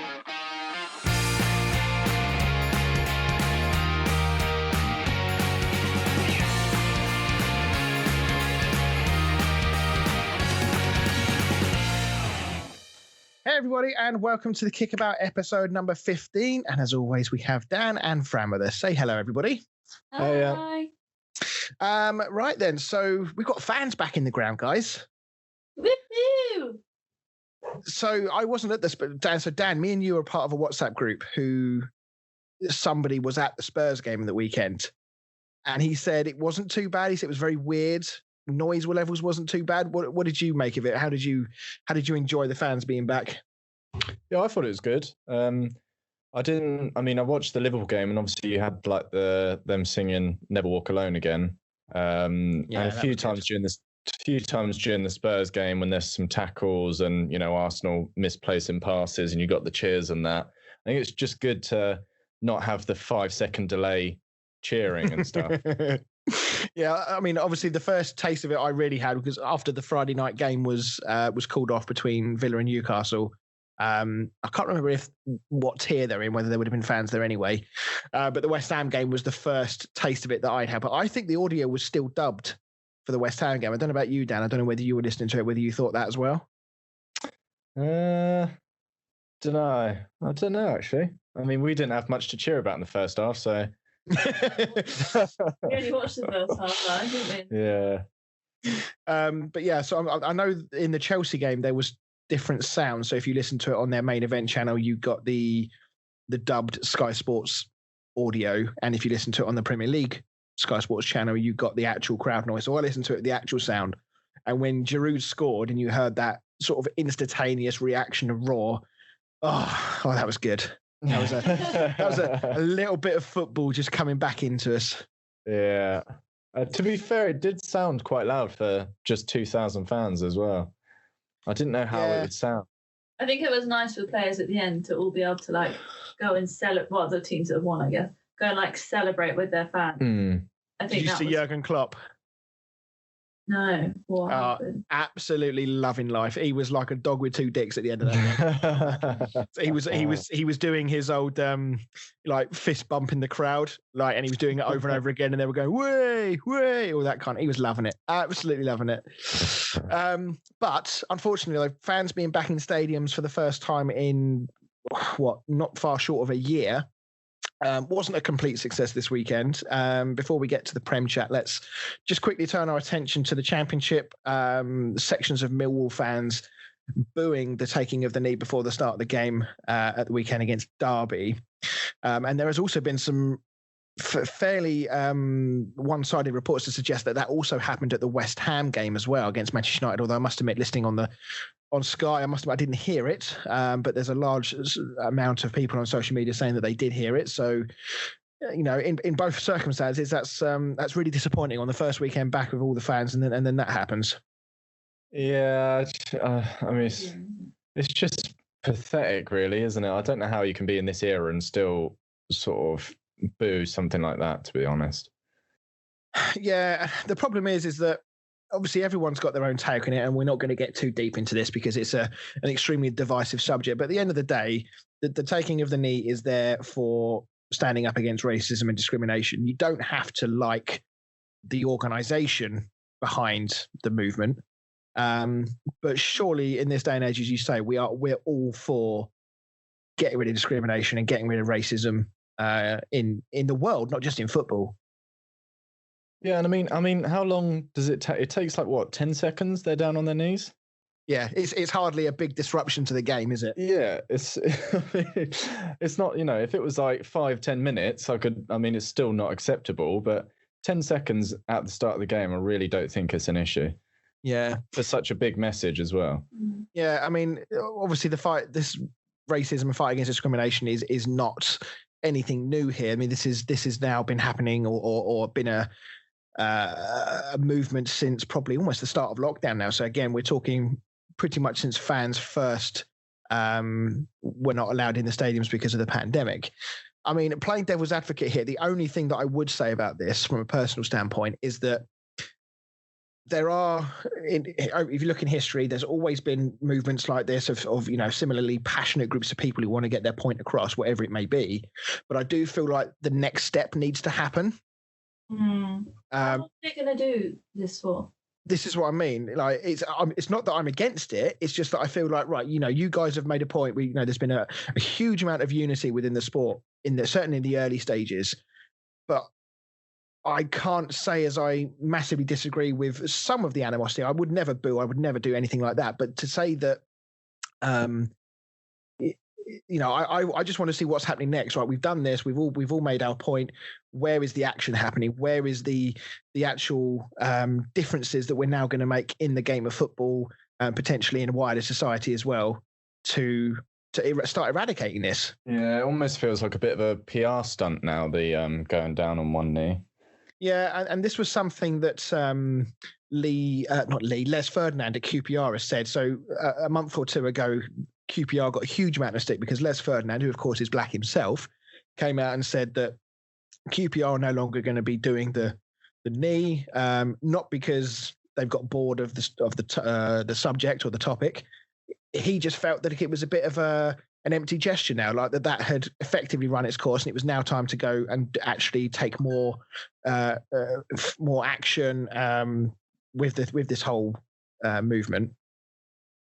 Hey everybody, and welcome to the Kickabout episode number 15. And as always, we have Dan and Fran with us. Say hello, everybody. Hi. Right then, so we've got fans back in the ground, guys. Woohoo! So I wasn't at this, but Dan, me and you are part of a WhatsApp group who somebody was at the Spurs game in the weekend, and he said it wasn't too bad. He said it was very weird. Noise levels wasn't too bad. What did you make of it? How did you enjoy the fans being back? Yeah, I thought it was good. I watched the Liverpool game, and obviously you had like them singing "Never Walk Alone" again. And a few times during the Spurs game when there's some tackles and Arsenal misplacing passes and you got the cheers and that. I think it's just good to not have the 5-second delay cheering and stuff. Yeah, I mean, obviously the first taste of it I really had because after the Friday night game was called off between Villa and Newcastle. I can't remember what tier they're in, whether there would have been fans there anyway. But the West Ham game was the first taste of it that I'd had. But I think the audio was still dubbed for the West Ham game. I don't know about you, Dan. I don't know whether you were listening to it, whether you thought that as well. I don't know, actually. I mean, we didn't have much to cheer about in the first half, so... We only watched the first half, didn't we? Yeah. But yeah, so I know in the Chelsea game there was different sounds. So if you listen to it on their main event channel, you got the dubbed Sky Sports audio, and if you listen to it on the Premier League Sky Sports channel, you got the actual crowd noise. So I listened to it, the actual sound, and when Giroud scored, and you heard that sort of instantaneous reaction of roar, oh, that was good. That was a little bit of football just coming back into us. Yeah. To be fair, it did sound quite loud for just 2,000 fans as well. I didn't know how it would sound. I think it was nice for the players at the end to all be able to go and celebrate. Well, the teams that have won, I guess, go and celebrate with their fans. I think. Did you see Jurgen Klopp? No, what happened? Absolutely loving life. He was like a dog with two dicks at the end of that game. he was doing his old fist bump in the crowd, and he was doing it over and over again, and they were going way, way, all that kind. He was loving it, absolutely loving it. But unfortunately, fans being back in stadiums for the first time in not far short of a year. Wasn't a complete success this weekend. Before we get to the Prem chat, let's just quickly turn our attention to the Championship. Sections of Millwall fans booing the taking of the knee before the start of the game at the weekend against Derby. And there has also been some fairly one-sided reports to suggest that also happened at the West Ham game as well against Manchester United, although I must admit, listening on Sky, I didn't hear it, but there's a large amount of people on social media saying that they did hear it. So, in both circumstances, that's really disappointing on the first weekend back with all the fans, and then that happens. Yeah, it's just pathetic, really, isn't it? I don't know how you can be in this era and still sort of boo something like that, to be honest. Yeah, the problem is that obviously everyone's got their own take on it, and we're not going to get too deep into this because it's an extremely divisive subject. But at the end of the day, the taking of the knee is there for standing up against racism and discrimination. You don't have to like the organisation behind the movement. But surely in this day and age, as you say, we're all for getting rid of discrimination and getting rid of racism in the world, not just in football. Yeah, and I mean, how long does it take? It takes 10 seconds? They're down on their knees. Yeah, it's hardly a big disruption to the game, is it? Yeah, it's not. If it was 5-10 minutes, it's still not acceptable. But 10 seconds at the start of the game, I really don't think it's an issue. Yeah, for such a big message as well. Yeah, I mean, obviously this racism and fight against discrimination is not anything new here. I mean, this has now been happening or been a movement since probably almost the start of lockdown now. So again, we're talking pretty much since fans first were not allowed in the stadiums because of the pandemic. I mean, playing devil's advocate here, the only thing that I would say about this from a personal standpoint is that there are, if you look in history, there's always been movements like this of similarly passionate groups of people who want to get their point across, whatever it may be. But I do feel like the next step needs to happen. How are they going to do this for? This is what I mean. Like, it's not that I'm against it. It's just that I feel like, right, you guys have made a point. There's been a huge amount of unity within the sport certainly in the early stages, but I can't say as I massively disagree with some of the animosity. I would never boo. I would never do anything like that. But to say that, I just want to see what's happening next. Right, we've done this. We've all made our point. Where is the action happening? Where is the actual differences that we're now going to make in the game of football, potentially in wider society as well, to start eradicating this? Yeah, it almost feels like a bit of a PR stunt now. The going down on one knee. Yeah, and this was something that Les Ferdinand at QPR has said. So a month or two ago, QPR got a huge amount of stick because Les Ferdinand, who of course is black himself, came out and said that QPR are no longer going to be doing the knee, not because they've got bored of the subject or the topic. He just felt that it was a bit of an empty gesture now, like that had effectively run its course, and it was now time to go and actually take more action with this whole movement.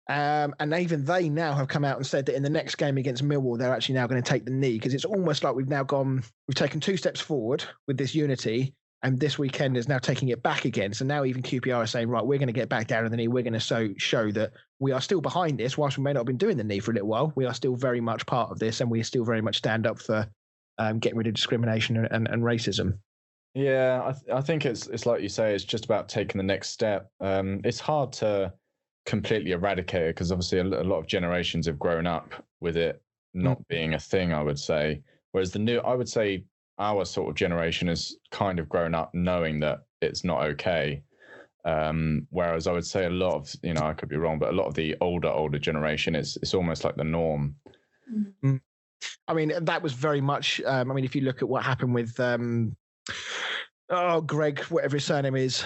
And even they now have come out and said that in the next game against Millwall, they're actually now going to take the knee, because it's almost like we've taken 2 steps forward with this unity, and this weekend is now taking it back again. So now even QPR are saying, right, we're going to get back down on the knee. We're going to show that we are still behind this. Whilst we may not have been doing the knee for a little while, we are still very much part of this, and we still very much stand up for getting rid of discrimination and racism. Yeah, I think it's like you say, it's just about taking the next step. It's hard to completely eradicate it because obviously a lot of generations have grown up with it not being a thing, I would say. Whereas I would say our sort of generation has kind of grown up knowing that it's not okay. Whereas I would say a lot of, I could be wrong, but a lot of the older generation, it's almost like the norm. Mm-hmm. I mean, that was very much, if you look at what happened with, Greg, whatever his surname is,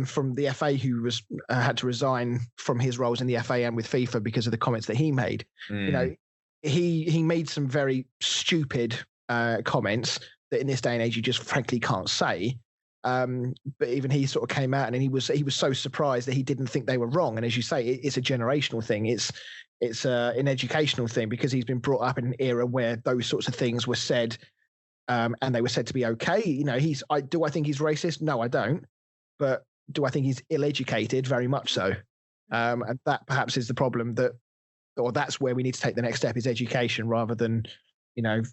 from the FA, who had to resign from his roles in the FA and with FIFA because of the comments that he made. He made some very stupid comments that in this day and age you just frankly can't say. But even he sort of came out and he was so surprised that he didn't think they were wrong. And as you say, it's a generational thing. It's an educational thing, because he's been brought up in an era where those sorts of things were said, and they were said to be okay. Do I think he's racist? No, I don't. But do I think he's ill-educated? Very much so. And that perhaps is the problem, that's where we need to take the next step, is education, rather than,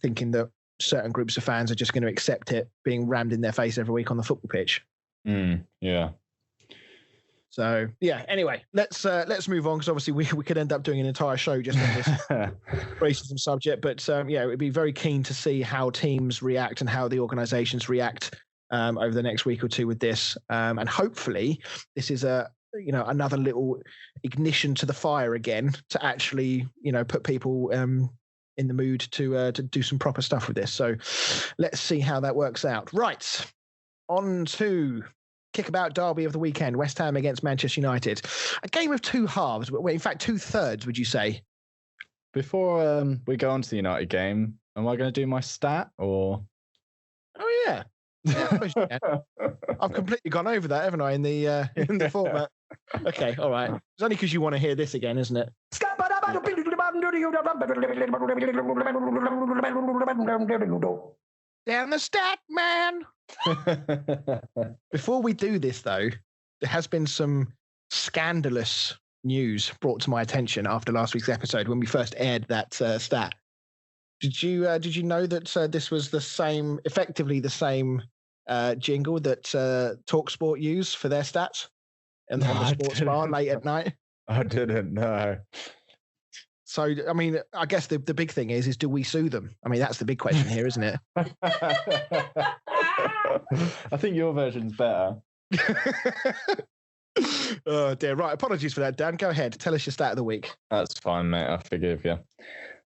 thinking that certain groups of fans are just going to accept it being rammed in their face every week on the football pitch. Yeah. So yeah. Anyway, let's move on, because obviously we could end up doing an entire show just on this racism subject. But it'd be very keen to see how teams react and how the organisations react over the next week or two with this. And hopefully this is another little ignition to the fire again to actually put people in the mood to do some proper stuff with this. So let's see how that works out. Right, on to kickabout derby of the weekend, West Ham against Manchester United. A game of 2 halves, well, in fact 2/3, would you say? Before we go on to the United game, am I going to do my stat or? Oh yeah. I've completely gone over that, haven't I, in the format? Okay, all right. It's only because you want to hear this again, isn't it? Down the stat, man. Before we do this, though, there has been some scandalous news brought to my attention after last week's episode when we first aired that stat. Did you know that this was effectively the same jingle that TalkSport use for their stats on the sports bar late at night? I didn't know. So, I mean, I guess the big thing is do we sue them? I mean, that's the big question here, isn't it? I think your version's better. Oh, dear. Right. Apologies for that, Dan. Go ahead. Tell us your stat of the week. That's fine, mate. I forgive you.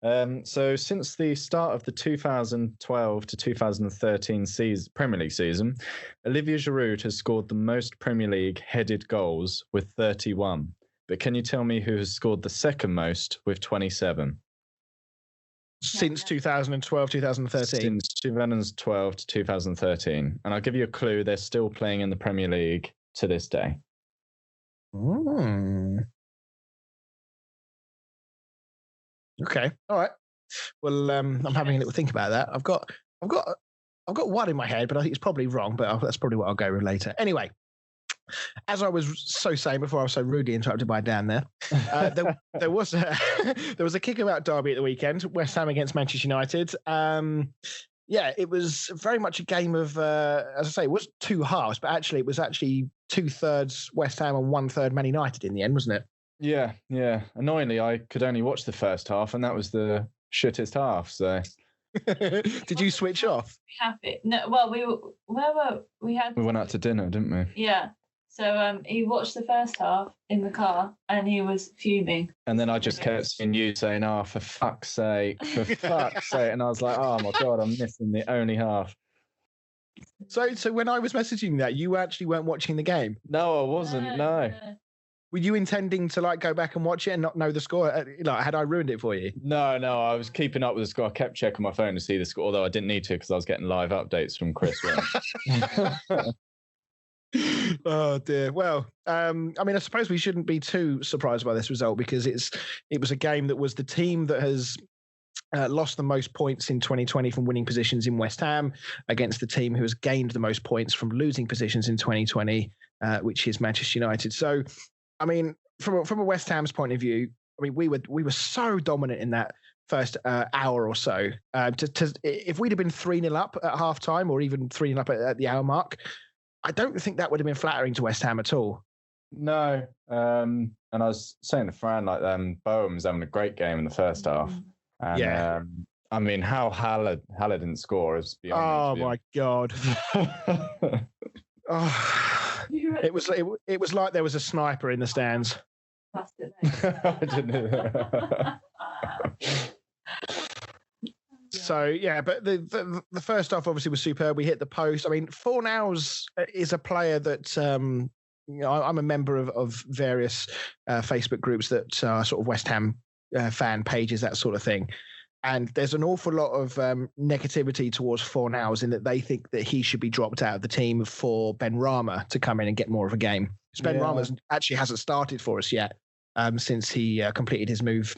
So since the start of the 2012 to 2013 Premier League season, Olivier Giroud has scored the most Premier League headed goals with 31. But can you tell me who has scored the second most with 27? Since 2012, 2013? Since 2012 to 2013. And I'll give you a clue, they're still playing in the Premier League to this day. Okay, all right. Well, I'm having a little think about that. I've got one in my head, but I think it's probably wrong. But that's probably what I'll go with later. Anyway, as I was saying before, I was so rudely interrupted by Dan there. There was a kick-em-out derby at the weekend, West Ham against Manchester United. It was very much a game of, as I say, it was two halves, but actually it was 2/3 West Ham and 1/3 Man United in the end, wasn't it? Yeah. Annoyingly, I could only watch the first half, and that was the shittest half. So, did you switch off? Happy? No. Well, we went out to dinner, didn't we? Yeah. So he watched the first half in the car, and he was fuming. And then I just kept seeing you saying, "Oh, for fuck's sake, for fuck's sake!" And I was like, "Oh my god, I'm missing the only half." So when I was messaging that, you actually weren't watching the game? No, I wasn't. No. Were you intending to go back and watch it and not know the score? Had I ruined it for you? No, I was keeping up with the score. I kept checking my phone to see the score, although I didn't need to because I was getting live updates from Chris. Oh dear. Well, I suppose we shouldn't be too surprised by this result because it was a game that was the team that has lost the most points in 2020 from winning positions in West Ham against the team who has gained the most points from losing positions in 2020, which is Manchester United. So, from a West Ham's point of view, we were so dominant in that first hour or so. If we'd have been 3-0 up at half time or even 3-0 up at the hour mark, I don't think that would have been flattering to West Ham at all. No. And I was saying to Fran, Brom was having a great game in the first half. And, yeah. How Haller didn't score is beyond. Oh my God. It was like there was a sniper in the stands. I didn't know that. So yeah, but the first half obviously was superb. We hit the post. Fornals is a player that I'm a member of various Facebook groups that are sort of West Ham fan pages, that sort of thing. And there's an awful lot of negativity towards Fornals in that they think that he should be dropped out of the team for Ben Rama to come in and get more of a game. Ben Rama actually hasn't started for us yet since he completed his move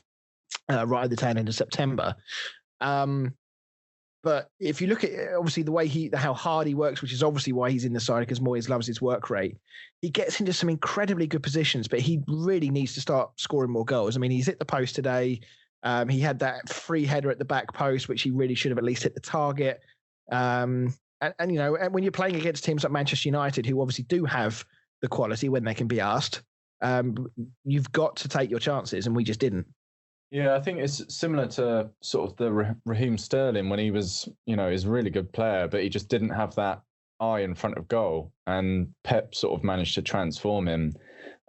right at the tail end of September. But if you look at obviously the way how hard he works, which is obviously why he's in the side because Moyes loves his work rate, he gets into some incredibly good positions, but he really needs to start scoring more goals. He's hit the post today. He had that free header at the back post, which he really should have at least hit the target. And when you're playing against teams like Manchester United, who obviously do have the quality when they can be asked, you've got to take your chances, and we just didn't. Yeah, I think it's similar to sort of the Raheem Sterling when he was, he's a really good player, but he just didn't have that eye in front of goal. And Pep sort of managed to transform him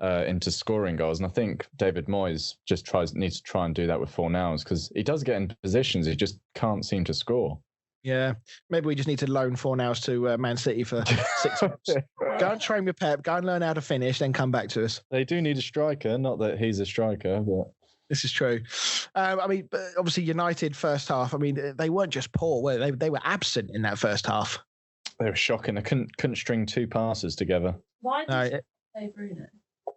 into scoring goals. And I think David Moyes just needs to try and do that with Fornals because he does get in positions, he just can't seem to score. Yeah, maybe we just need to loan Fornals to Man City for 6 months. Go and train with Pep, go and learn how to finish, then come back to us. They do need a striker, not that he's a striker, but... This is true. But obviously United first half, they weren't just poor, were they? They were absent in that first half. They were shocking. They couldn't string two passes together. Why did you say Bruno?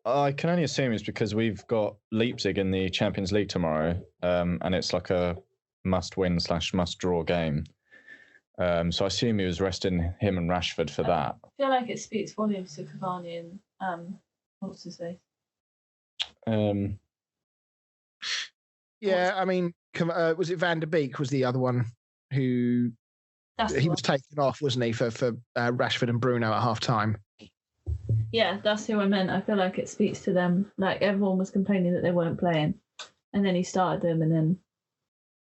I can only assume it's because we've got Leipzig in the Champions League tomorrow, and it's like a must-win / must-draw game. So I assume he was resting him and Rashford for that. I feel like it speaks volumes to Cavani and what's his face? Yeah, was it Van der Beek was the other one who he was taken off, wasn't he, for Rashford and Bruno at half time? Yeah, that's who I meant. I feel like it speaks to them. Like everyone was complaining that they weren't playing, and then he started them and then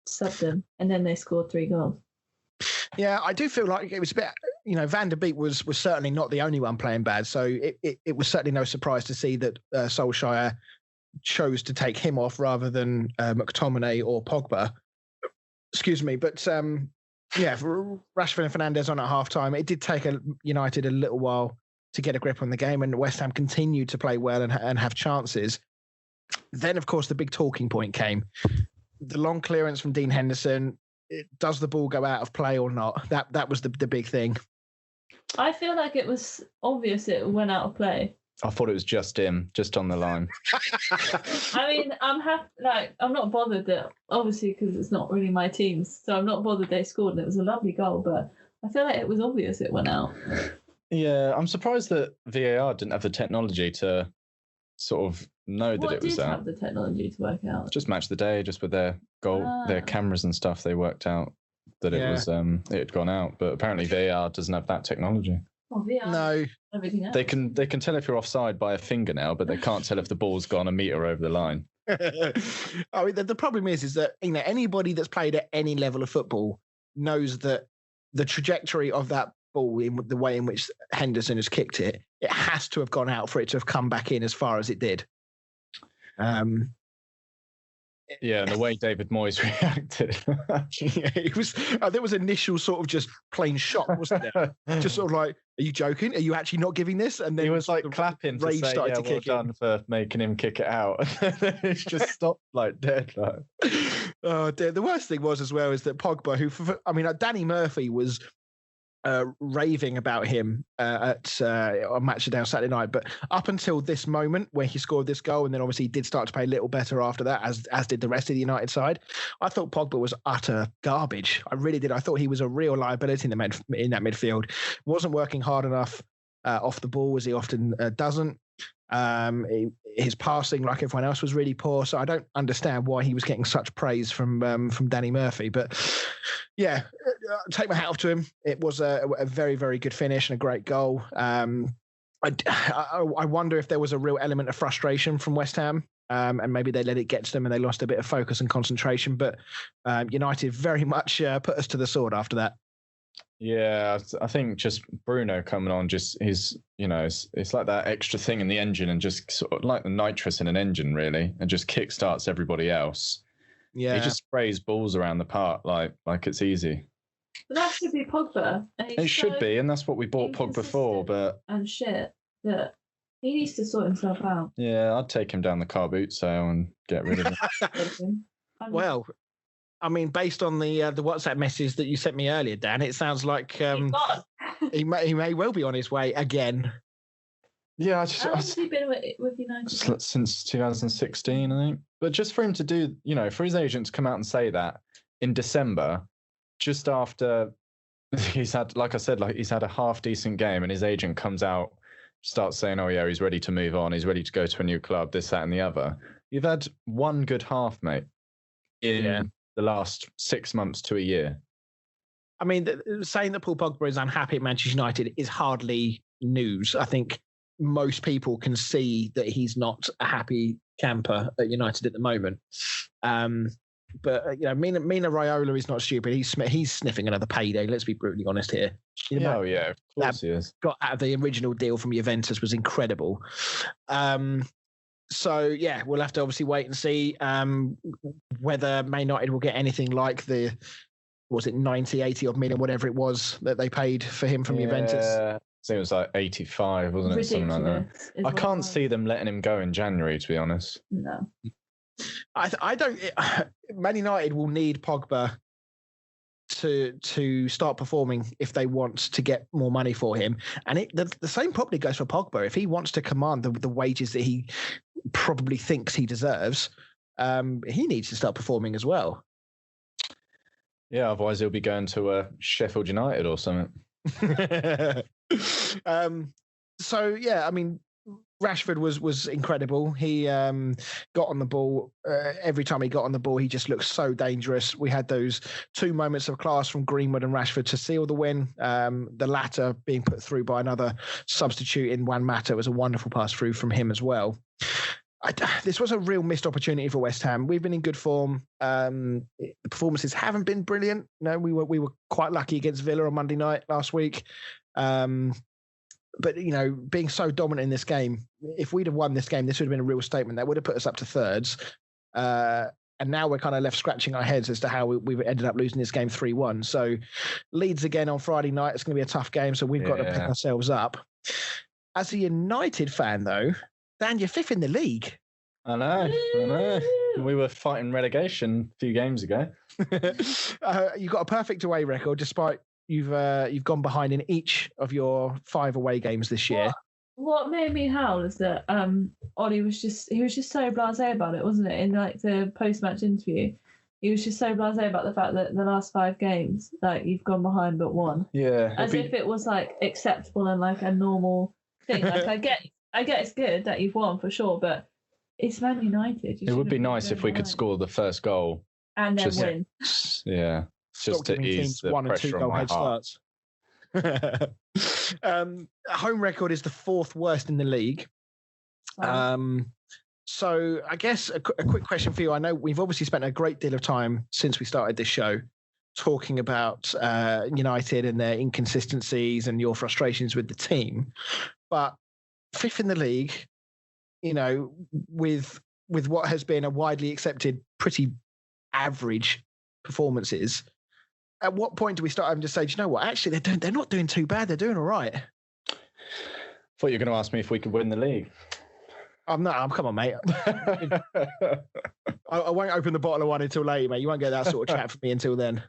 subbed them, and then they scored 3 goals. Yeah, I do feel like it was a bit. Van der Beek was certainly not the only one playing bad, so it was certainly no surprise to see that Solskjaer chose to take him off rather than McTominay or Pogba. excuse me, but yeah, for Rashford and Fernandes on at half-time, it did take United a little while to get a grip on the game, and West Ham continued to play well and have chances. Then, of course, the big talking point came. The long clearance from Dean Henderson. Does the ball go out of play or not? That was the big thing. I feel like it was obvious it went out of play. I thought it was just him, just on the line. I mean, I'm not bothered that, obviously, because it's not really my team, so I'm not bothered they scored and it was a lovely goal, but I feel like it was obvious it went out. Yeah, I'm surprised that VAR didn't have the technology to sort of know that it was out. Have the technology to work out? Just Match the Day, just with their their cameras and stuff, they worked out that it was it had gone out. But apparently VAR doesn't have that technology. Oh, VAR. No. Everything else. They can tell if you're offside by a fingernail, but they can't tell if the ball's gone a metre over the line. I mean, the problem is that anybody that's played at any level of football knows that the trajectory of that ball, in the way in which Henderson has kicked it, it has to have gone out for it to have come back in as far as it did. Yeah, and the way David Moyes reacted. There was initial sort of just plain shock, wasn't there? Just sort of like, are you joking? Are you actually not giving this? And then he was like clapping to say, yeah, well done for making him kick it out. It's just stopped like dead. Like. Oh dear. The worst thing was as well is that Pogba, Danny Murphy was raving about him on Match of the Day on Saturday night, but up until this moment where he scored this goal, and then obviously he did start to play a little better after that, as did the rest of the United side, I thought Pogba was utter garbage. I really did. I thought he was a real liability in that midfield. Wasn't working hard enough off the ball, as he often doesn't. His passing, like everyone else, was really poor. So I don't understand why he was getting such praise from Danny Murphy. But yeah, take my hat off to him. It was a very, very good finish and a great goal. I wonder if there was a real element of frustration from West Ham. And maybe they let it get to them and they lost a bit of focus and concentration. But United very much put us to the sword after that. Yeah, I think just Bruno coming on, just it's like that extra thing in the engine, and just sort of like the nitrous in an engine, really, and just kickstarts everybody else. Yeah, he just sprays balls around the park like it's easy. But that should be Pogba. It should be, and that's what we bought Pogba for. But and shit, that he needs to sort himself out. Yeah, I'd take him down the car boot sale and get rid of him. Well, I mean, based on the WhatsApp message that you sent me earlier, Dan, it sounds like he may well be on his way again. Yeah, how long has he been with United? Since 2016, I think. But just for him to do, for his agent to come out and say that in December, just after he's had, like I said, he's had a half decent game, and his agent comes out, starts saying, "Oh yeah, he's ready to move on. He's ready to go to a new club. This, that, and the other." You've had one good half, mate. In the last 6 months to a year. I mean, saying that Paul Pogba is unhappy at Manchester United is hardly news. I think most people can see that he's not a happy camper at United at the moment. But Mina Raiola is not stupid. He's sniffing another payday. Let's be brutally honest here. Oh yeah, of course he is. Got out of the original deal from Juventus was incredible. So, yeah, we'll have to obviously wait and see whether Man United will get anything like the, was it 90, 80 odd million, whatever it was that they paid for him from Juventus. I think it was like 85, wasn't it? Something like that. I can't see them letting him go in January, to be honest. No. I don't. Man United will need Pogba to start performing if they want to get more money for him. And the same probably goes for Pogba. If he wants to command the wages that he probably thinks he deserves, he needs to start performing as well. Yeah, otherwise he'll be going to Sheffield United or something. So, yeah, I mean, Rashford was incredible. He got on the ball. Every time he got on the ball, he just looked so dangerous. We had those two moments of class from Greenwood and Rashford to seal the win. The latter being put through by another substitute in Juan Mata was a wonderful pass through from him as well. This was a real missed opportunity for West Ham. We've been in good form. The performances haven't been brilliant. No, we were quite lucky against Villa on Monday night last week. But, being so dominant in this game, if we'd have won this game, this would have been a real statement. That would have put us up to thirds. And now we're kind of left scratching our heads as to how we've ended up losing this game 3-1. So Leeds again on Friday night. It's going to be a tough game, so we've got to pick ourselves up. As a United fan, though, Dan, you're 5th in the league. I know. We were fighting relegation a few games ago. You've got a perfect away record, despite you've gone behind in each of your 5 away games this year. What made me howl is that Ollie was just so blasé about it, wasn't it? In like the post-match interview, he was just so blasé about the fact that the last 5 games, like you've gone behind but won. Yeah, as if it was like acceptable and like a normal thing. Like I get it's good that you've won for sure, but it's Man United. It would be nice if we could score the first goal and then win. Yeah, just to ease the 1 and 2 pressure goal on my head heart. starts. Home record is the 4th worst in the league. Wow. So I guess a quick question for you. I know we've obviously spent a great deal of time since we started this show talking about United and their inconsistencies and your frustrations with the team, but 5th in the league, with what has been a widely accepted pretty average performances. At what point do we start having to say, do you know what? Actually, they're not doing too bad. They're doing all right. Thought you were going to ask me if we could win the league. Come on, mate. I won't open the bottle of wine until later, mate. You won't get that sort of chat from me until then.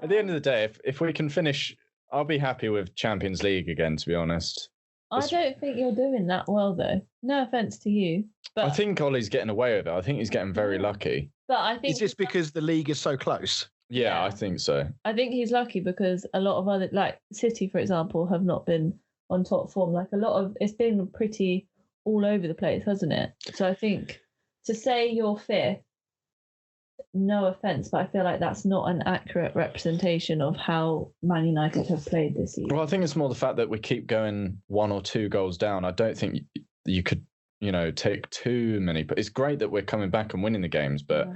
At the end of the day, if we can finish, I'll be happy with Champions League again, to be honest. I don't think you're doing that well, though. No offence to you. But I think Ollie's getting away with it. I think he's getting very lucky. But I think it's just because the league is so close. Yeah, I think so. I think he's lucky because a lot of other, like City, for example, have not been on top form. Like it's been pretty all over the place, hasn't it? So I think to say you're 5th, no offence, but I feel like that's not an accurate representation of how Man United have played this season. Well, I think it's more the fact that we keep going 1 or 2 goals down. I don't think you could, take too many. But it's great that we're coming back and winning the games, but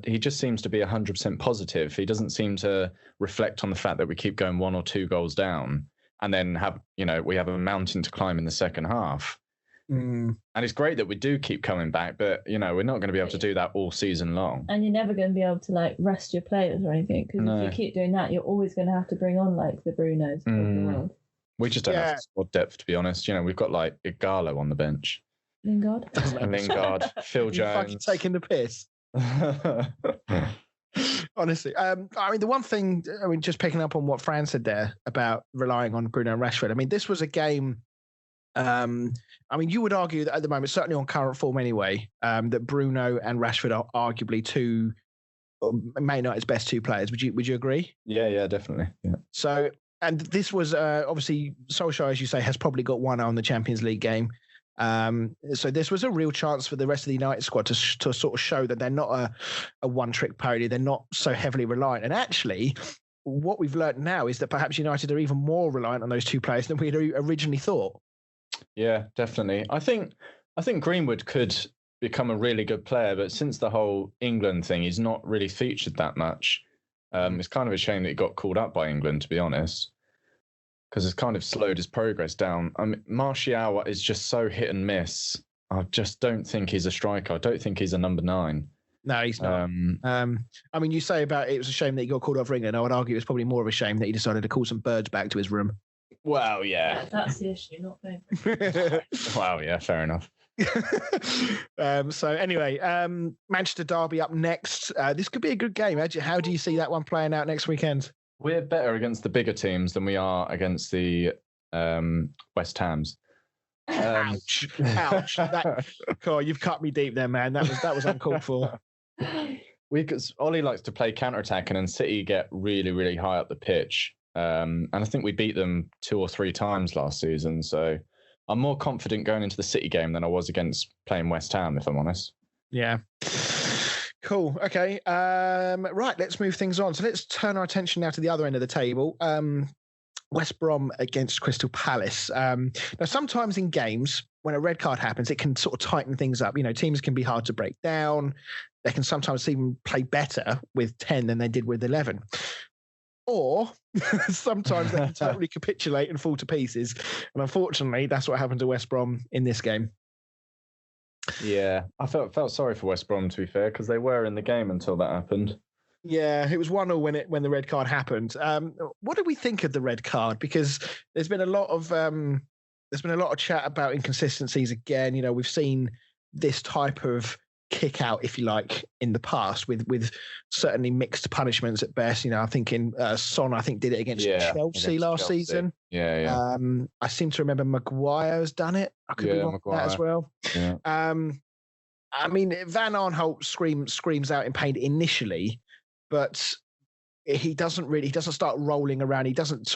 he just seems to be 100% positive. He doesn't seem to reflect on the fact that we keep going 1 or 2 goals down and then we have a mountain to climb in the second half. And it's great that we do keep coming back, but we're not going to be able to do that all season long. And you're never going to be able to like rest your players or anything, because if you keep doing that, you're always going to have to bring on like the Brunos of the world. We just don't have squad depth, to be honest. We've got like Igalo on the bench, Lingard, Phil Jones. Fucking taking the piss. Honestly, the one thing, just picking up on what Fran said there about relying on Bruno and Rashford. This was a game. You would argue that at the moment, certainly on current form anyway, that Bruno and Rashford are arguably Man United's best 2 players. Would you agree? Yeah, definitely. Yeah. So, and this was obviously Solskjaer, as you say, has probably got one eye on the Champions League game. So this was a real chance for the rest of the United squad to sort of show that they're not a one-trick pony. They're not so heavily reliant. And actually, what we've learned now is that perhaps United are even more reliant on those 2 players than we had originally thought. Yeah, definitely. I think Greenwood could become a really good player, but since the whole England thing, he's not really featured that much. It's kind of a shame that he got called up by England, to be honest, because it's kind of slowed his progress down. Martial is just so hit and miss. I just don't think he's a striker. I don't think he's a number 9. No, he's not. You say about it was a shame that he got called up for England. I would argue it's probably more of a shame that he decided to call some birds back to his room. Well, yeah. That's the issue, not playing. Wow, yeah, fair enough. So anyway, Manchester Derby up next. This could be a good game. How do you see that one playing out next weekend? We're better against the bigger teams than we are against the West Hams. Ouch! You've cut me deep there, man. That was uncalled for. Ollie likes to play counter-attacking, and City get really, really high up the pitch. And I think we beat them 2 or 3 times last season. So I'm more confident going into the City game than I was against playing West Ham, if I'm honest. Yeah. Cool. Okay. Right. Let's move things on. So let's turn our attention now to the other end of the table. West Brom against Crystal Palace. Now, sometimes in games, when a red card happens, it can sort of tighten things up. Teams can be hard to break down. They can sometimes even play better with 10 than they did with 11. Or sometimes they can totally capitulate and fall to pieces. And unfortunately, that's what happened to West Brom in this game. Yeah, I felt sorry for West Brom, to be fair, because they were in the game until that happened. Yeah, it was 1-0 when the red card happened. What do we think of the red card? Because there's been a lot of chat about inconsistencies again. We've seen this type of kick out, if you like, in the past with certainly mixed punishments at best. I'm thinking Son, I think, did it against Chelsea last season. Yeah. I seem to remember Maguire's done it. I could be wrong with that as well. Yeah. I mean, Van Aanholt screams out in pain initially, but he doesn't start rolling around. He doesn't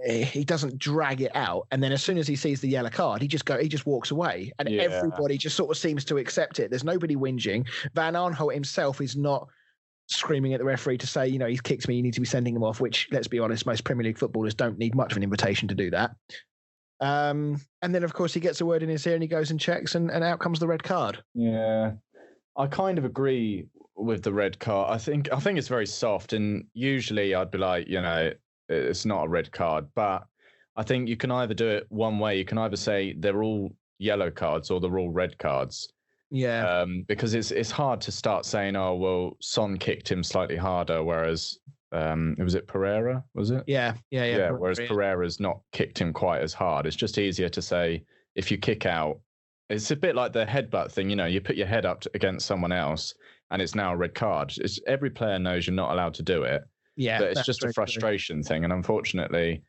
he doesn't drag it out. And then as soon as he sees the yellow card, he just walks away. And everybody just sort of seems to accept it. There's nobody whinging. Van Aanholt himself is not screaming at the referee to say, he's kicked me, you need to be sending him off, which, let's be honest, most Premier League footballers don't need much of an invitation to do that. And then, of course, he gets a word in his ear and he goes and checks, and out comes the red card. Yeah, I kind of agree with the red card. I think it's very soft, and usually I'd be like, it's not a red card, but I think you can either do it one way. You can either say they're all yellow cards or they're all red cards. Yeah. Because it's hard to start saying, oh, well, Son kicked him slightly harder, whereas was it Pereira? Was it? Yeah. Whereas Pereira's not kicked him quite as hard. It's just easier to say if you kick out. It's a bit like the headbutt thing. You put your head up against someone else, and it's now a red card. Every player knows you're not allowed to do it. Yeah, but it's just a frustration thing, and unfortunately,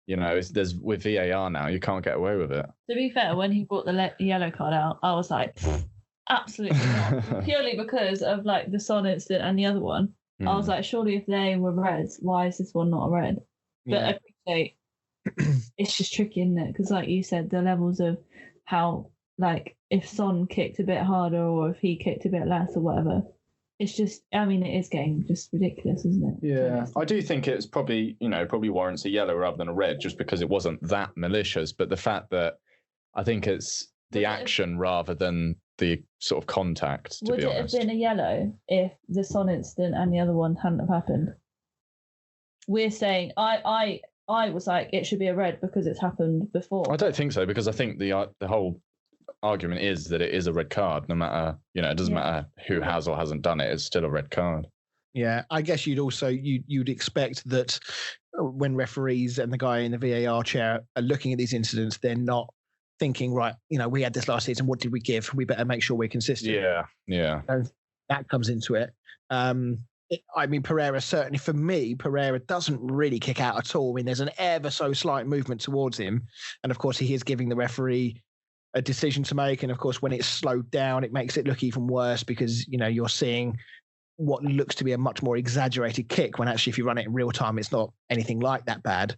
there's with VAR now, you can't get away with it. To be fair, when he brought the yellow card out, I was like, absolutely not. Purely because of like the Son incident and the other one. I was like, surely if they were reds, why is this one not a red? But I appreciate it's just tricky, isn't it? Because like you said, the levels of how, like, if Son kicked a bit harder or if he kicked a bit less or whatever, it's just, I mean, it is getting just ridiculous, isn't it? Yeah, I do think it's probably warrants a yellow rather than a red, just because it wasn't that malicious. But the fact that I think it's the action rather than the sort of contact, to be honest. Would it have been a yellow if the Son incident and the other one hadn't have happened? We're saying, I was like, it should be a red because it's happened before. I don't think so, because I think the whole argument is that it is a red card, no matter, it doesn't matter who has or hasn't done it, it's still a red card. Yeah, I guess you'd expect that when referees and the guy in the VAR chair are looking at these incidents, they're not thinking, right, we had this last season, what did we give? We better make sure we're consistent. Yeah. So that comes into it. I mean, Pereira, certainly for me, Pereira doesn't really kick out at all. I mean, there's an ever so slight movement towards him. And of course, he is giving the referee a decision to make. And of course, when it's slowed down, it makes it look even worse because, you're seeing what looks to be a much more exaggerated kick when actually, if you run it in real time, it's not anything like that bad.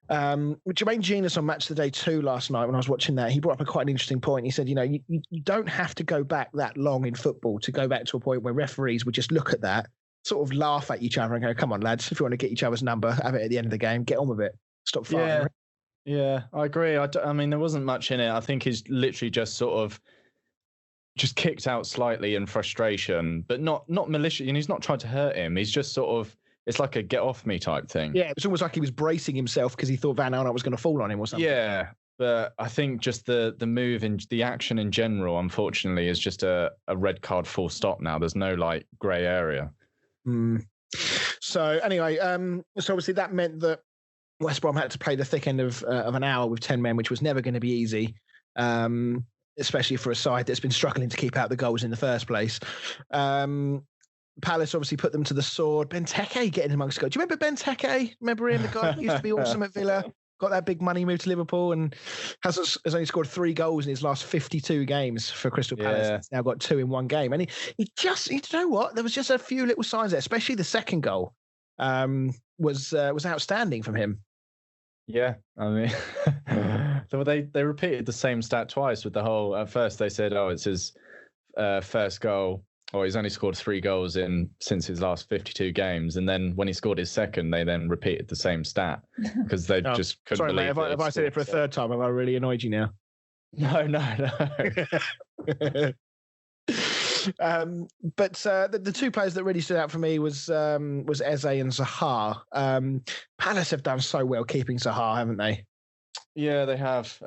Jermaine Genius on Match of the Day 2 last night, when I was watching that, he brought up a quite an interesting point. He said, you don't have to go back that long in football to go back to a point where referees would just look at that, sort of laugh at each other and go, come on, lads, if you want to get each other's number, have it at the end of the game, get on with it. Stop fighting. Yeah, I agree. I mean, there wasn't much in it. I think he's literally just sort of just kicked out slightly in frustration, but not malicious. And he's not trying to hurt him. He's just sort of, it's like a get off me type thing. Yeah, it's almost like he was bracing himself because he thought Van Aanholt was going to fall on him or something. Yeah, but I think just the move and the action in general, unfortunately, is just a red card full stop now. There's no like grey area. So anyway, so obviously that meant that West Brom had to play the thick end of an hour with 10 men, which was never going to be easy, especially for a side that's been struggling to keep out the goals in the first place. Palace obviously put them to the sword. Benteke getting amongst the goals. Do you remember Benteke? Remember him, the guy who used to be awesome at Villa? Got that big money move to Liverpool and has only scored 3 goals in his last 52 games for Crystal Palace. He's now got 2 in one game. And he just, you know what? There was just a few little signs there, especially the second goal was outstanding from him. Yeah, I mean, so they repeated the same stat twice with the whole. At first, they said, "Oh, it's his first goal," or he's only scored 3 goals since his last 52 games. And then when he scored his second, they then repeated the same stat because they just couldn't sorry, believe. Mate, if I said it for a third time, have I really annoyed you now? No. But the 2 players that really stood out for me was Eze and Zaha. Palace have done so well keeping Zaha, haven't they? Yeah, they have.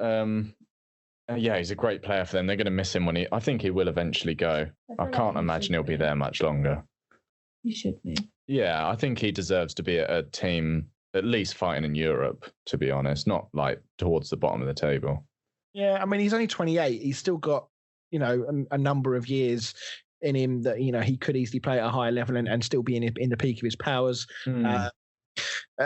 Yeah, he's a great player for them. They're going to miss him I think he will eventually go. I can't imagine he'll be there much longer. He should be. Yeah, I think he deserves to be at a team at least fighting in Europe, to be honest, not like towards the bottom of the table. Yeah, I mean, he's only 28. He's still got, a number of years in him that, he could easily play at a higher level and still be in the peak of his powers.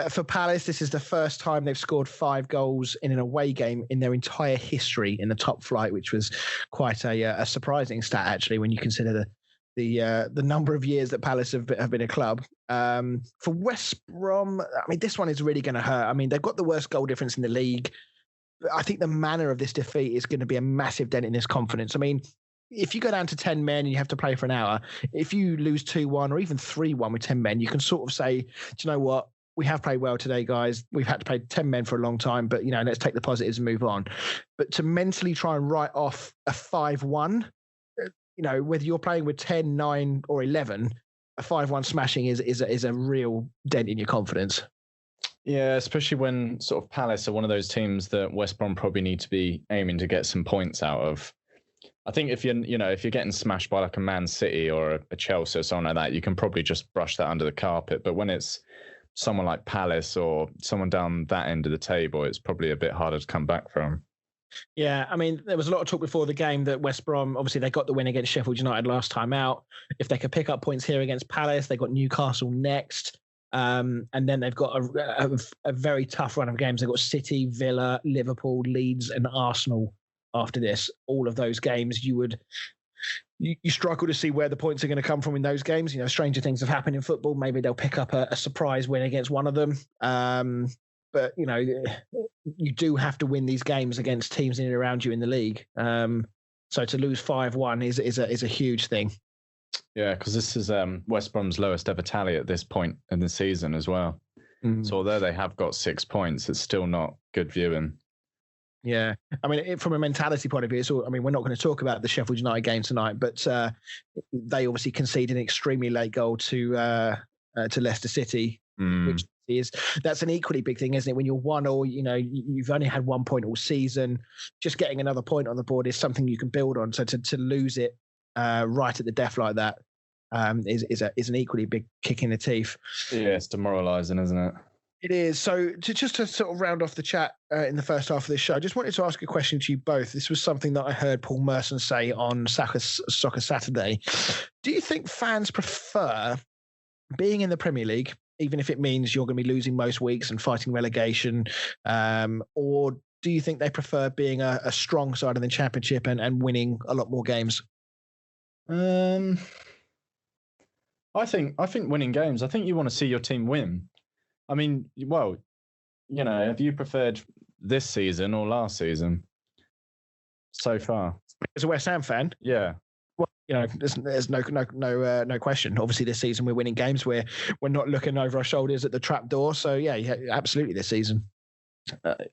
For Palace, this is the first time they've scored 5 goals in an away game in their entire history in the top flight, which was quite a surprising stat, actually, when you consider the number of years that Palace have been a club. For West Brom, I mean, this one is really going to hurt. I mean, they've got the worst goal difference in the league. I think the manner of this defeat is going to be a massive dent in his confidence. I mean, if you go down to 10 men and you have to play for an hour, if you lose 2-1 or even 3-1 with 10 men, you can sort of say, do you know what? We have played well today, guys. We've had to play 10 men for a long time, but, let's take the positives and move on. But to mentally try and write off a 5-1, whether you're playing with 10, 9 or 11, a 5-1 smashing is a real dent in your confidence. Yeah, especially when sort of Palace are one of those teams that West Brom probably need to be aiming to get some points out of. I think if you're getting smashed by like a Man City or a Chelsea or something like that, you can probably just brush that under the carpet. But when it's someone like Palace or someone down that end of the table, it's probably a bit harder to come back from. Yeah, I mean, there was a lot of talk before the game that West Brom, obviously they got the win against Sheffield United last time out. If they could pick up points here against Palace, they got Newcastle next. And then they've got a very tough run of games. They've got City, Villa, Liverpool, Leeds and Arsenal after this. All of those games, you struggle to see where the points are going to come from in those games. Stranger things have happened in football. Maybe they'll pick up a surprise win against one of them. But, you do have to win these games against teams in and around you in the league. So to lose 5-1 is a huge thing. Yeah, because this is West Brom's lowest ever tally at this point in the season as well. So although they have got 6 points, it's still not good viewing. Yeah, I mean, from a mentality point of view, we're not going to talk about the Sheffield United game tonight, but they obviously conceded an extremely late goal to Leicester City, which that's an equally big thing, isn't it? When you're 1-1, you've only had 1 point all season. Just getting another point on the board is something you can build on. So to lose it right at the death like that is an equally big kick in the teeth. Yeah, it's demoralising, isn't it? It is. So to sort of round off the chat in the first half of this show, I just wanted to ask a question to you both. This was something that I heard Paul Merson say on Soccer Saturday. Do you think fans prefer being in the Premier League, even if it means you're going to be losing most weeks and fighting relegation, or do you think they prefer being a strong side in the Championship and winning a lot more games? I think winning games. I think you want to see your team win. I mean, well, have you preferred this season or last season so far? As a West Ham fan, yeah. Well, there's no question. Obviously, this season we're winning games. We're not looking over our shoulders at the trap door. So yeah, absolutely, this season.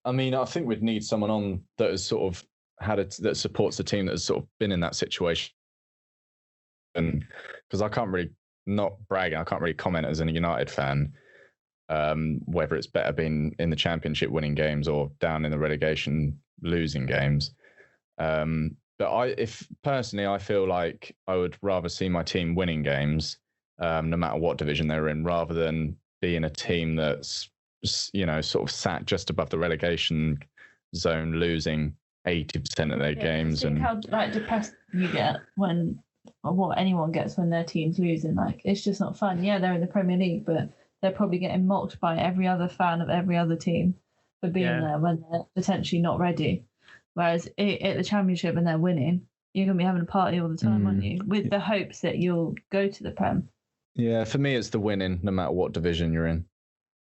I mean, I think we'd need someone on that has sort of that supports the team that has sort of been in that situation. And because I can't really not bragging, I can't really comment as a United fan. Whether it's better being in the Championship winning games or down in the relegation losing games. But if personally, I feel like I would rather see my team winning games, no matter what division they're in, rather than being a team that's, sort of sat just above the relegation zone, losing 80% of their games. And how depressed you get or what anyone gets when their team's losing. It's just not fun. Yeah, they're in the Premier League, but they're probably getting mocked by every other fan of every other team for being there when they're potentially not ready. Whereas at the Championship and they're winning, you're going to be having a party all the time, aren't you? With the hopes that you'll go to the Prem. Yeah, for me, it's the winning, no matter what division you're in.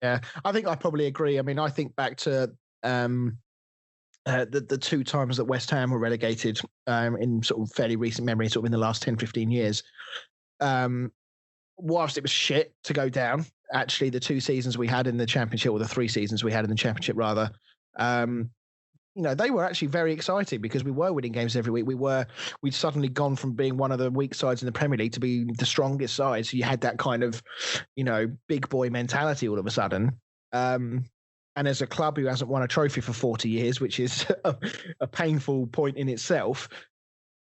Yeah, I think I probably agree. I mean, I think back to the 2 times that West Ham were relegated in sort of fairly recent memory, sort of in the last 10, 15 years. Whilst it was shit to go down, actually the 2 seasons we had in the Championship, or the 3 seasons we had in the Championship rather, they were actually very exciting because we were winning games every week. We'd suddenly gone from being one of the weak sides in the Premier League to be the strongest side. So you had that kind of, big boy mentality all of a sudden. And and as a club who hasn't won a trophy for 40 years, which is a painful point in itself,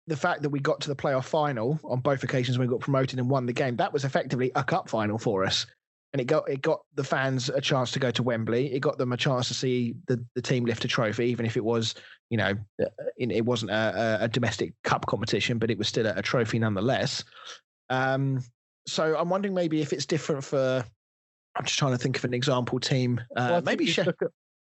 the fact that we got to the playoff final on both occasions when we got promoted and won the game, that was effectively a cup final for us. And it got the fans a chance to go to Wembley. It got them a chance to see the team lift a trophy, even if it was, it wasn't a domestic cup competition, but it was still a trophy nonetheless. So I'm wondering maybe if it's different for. I'm just trying to think of an example team. Maybe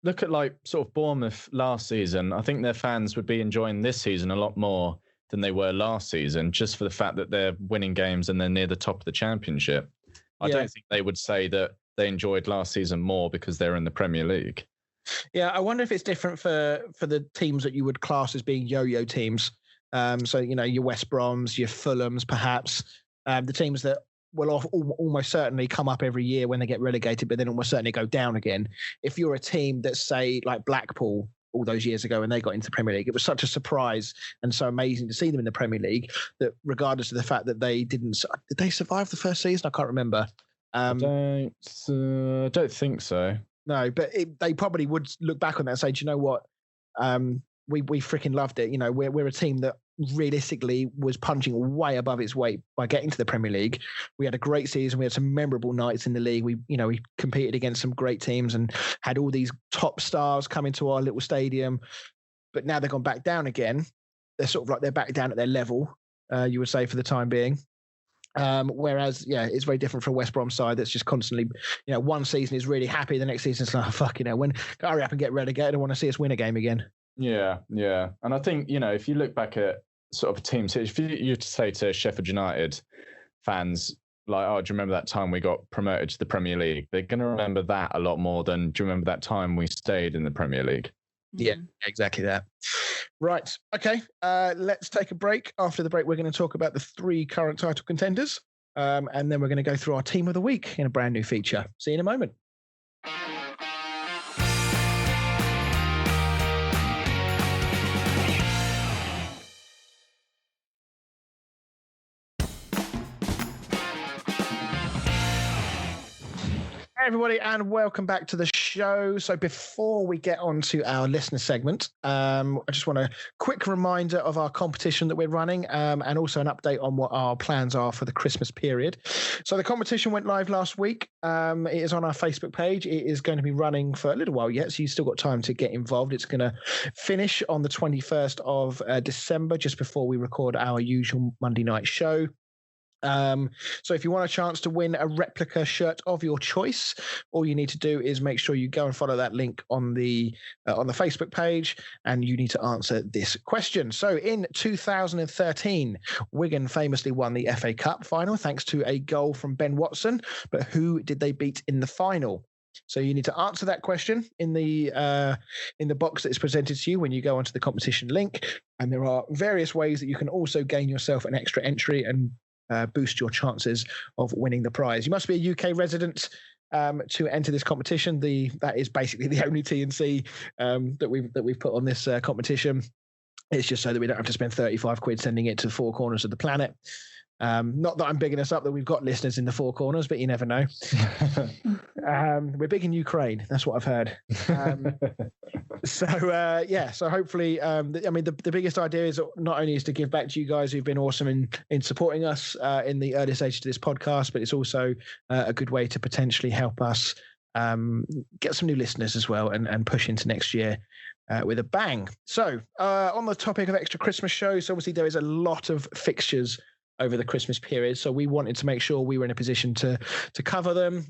look at like sort of Bournemouth last season. I think their fans would be enjoying this season a lot more than they were last season, just for the fact that they're winning games and they're near the top of the Championship. I don't think they would say that they enjoyed last season more because they're in the Premier League. Yeah, I wonder if it's different for the teams that you would class as being yo-yo teams. So, your West Broms, your Fulhams, perhaps. The teams that will almost certainly come up every year when they get relegated, but then almost certainly go down again. If you're a team that's, say, like Blackpool all those years ago when they got into the Premier League, it was such a surprise and so amazing to see them in the Premier League that regardless of the fact that they did they survive the first season? I can't remember. I don't think so. No, but they probably would look back on that and say, do you know what? We freaking loved it. We're a team that realistically was punching way above its weight by getting to the Premier League. We had a great season. We had some memorable nights in the league. We competed against some great teams and had all these top stars come into our little stadium. But now they've gone back down again. They're sort of like they're back down at their level, you would say, for the time being. Whereas, it's very different for a West Brom side that's just constantly, one season is really happy, the next season it's like, when hurry up and get relegated, I want to see us win a game again. Yeah. And I think, if you look back at sort of teams, if you say to Sheffield United fans, like, oh, do you remember that time we got promoted to the Premier League? They're going to remember that a lot more than, do you remember that time we stayed in the Premier League? Yeah, exactly that. Right. Okay. Let's take a break. After the break, we're going to talk about the 3 current title contenders. And then we're going to go through our team of the week in a brand new feature. See you in a moment. Hey everybody, and welcome back to the show. So before we get on to our listener segment, I just want a quick reminder of our competition that we're running, and also an update on what our plans are for the Christmas period. So the competition went live last week. It is on our Facebook page. It is going to be running for a little while yet, so you've still got time to get involved. It's going to finish on the 21st of December, just before we record our usual Monday night show. So if you want a chance to win a replica shirt of your choice, all you need to do is make sure you go and follow that link on the Facebook page, and you need to answer this question. So in 2013, Wigan famously won the FA Cup final thanks to a goal from Ben Watson, but who did they beat in the final? So you need to answer that question in the box that is presented to you when you go onto the competition link, and there are various ways that you can also gain yourself an extra entry and boost your chances of winning the prize. You must be a UK resident to enter this competition. That is basically the only T&C that we've put on this competition. It's just so that we don't have to spend 35 quid sending it to 4 corners of the planet. Not that I'm bigging us up that we've got listeners in the 4 corners, but you never know. We're big in Ukraine. That's what I've heard. So hopefully, the biggest idea is not only is to give back to you guys who've been awesome in supporting us in the early stages of this podcast, but it's also a good way to potentially help us get some new listeners as well and push into next year with a bang. So on the topic of extra Christmas shows, obviously there is a lot of fixtures over the Christmas period, so we wanted to make sure we were in a position to cover them.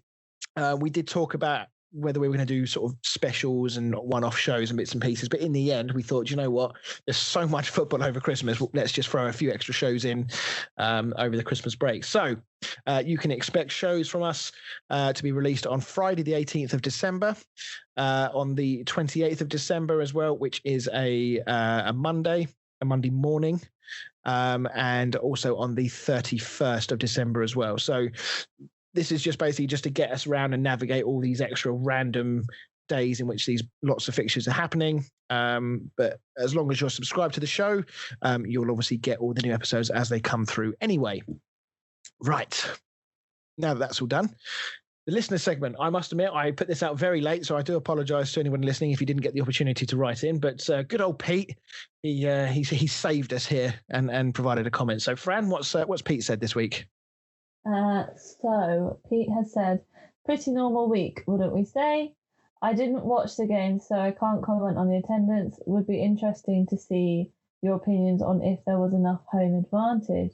We did talk about whether we were going to do sort of specials and one-off shows and bits and pieces, but in the end we thought, you know what, there's so much football over Christmas, let's just throw a few extra shows in over the Christmas break. So you can expect shows from us to be released on Friday the 18th of December, on the 28th of December as well, which is a Monday morning, and also on the 31st of December as well. So this is just basically just to get us around and navigate all these extra random days in which these lots of fixtures are happening. But as long as you're subscribed to the show, you'll obviously get all the new episodes as they come through anyway. Right. Now that that's all done, the listener segment. I must admit, I put this out very late, so I do apologise to anyone listening if you didn't get the opportunity to write in. But good old Pete, he saved us here and provided a comment. So, Fran, what's Pete said this week? So Pete has said, pretty normal week, wouldn't we say? I didn't watch the game, so I can't comment on the attendance. It would be interesting to see your opinions on if there was enough home advantage.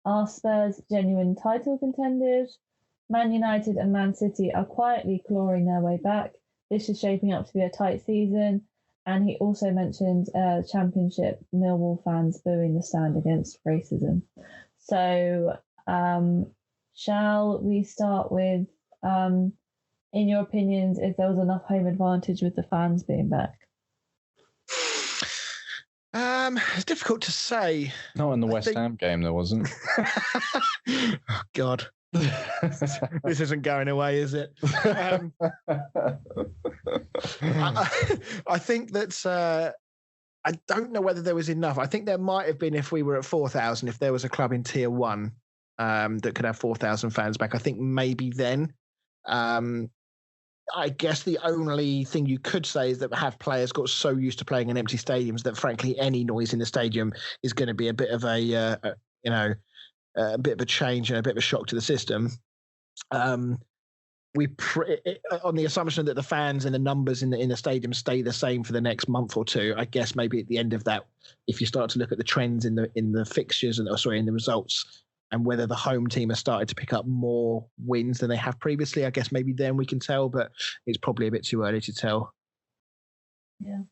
Are Spurs genuine title contenders? Man United and Man City are quietly clawing their way back. This is shaping up to be a tight season. And he also mentioned Championship Millwall fans booing the stand against racism. So shall we start with, in your opinions, if there was enough home advantage with the fans being back? It's difficult to say. Not in the West Ham game, there wasn't. Oh, God. This isn't going away, is it? I think that I don't know whether there was enough. I think there might have been if we were at 4,000, if there was a club in Tier 1 that could have 4,000 fans back. I think maybe then. I guess the only thing you could say is that have players got so used to playing in empty stadiums that, frankly, any noise in the stadium is going to be a bit of a bit of a change and a bit of a shock to the system. On the assumption that the fans and the numbers in the stadium stay the same for the next month or two, I guess maybe at the end of that, if you start to look at the trends in the fixtures in the results, and whether the home team has started to pick up more wins than they have previously, I guess maybe then we can tell, but it's probably a bit too early to tell. Yeah.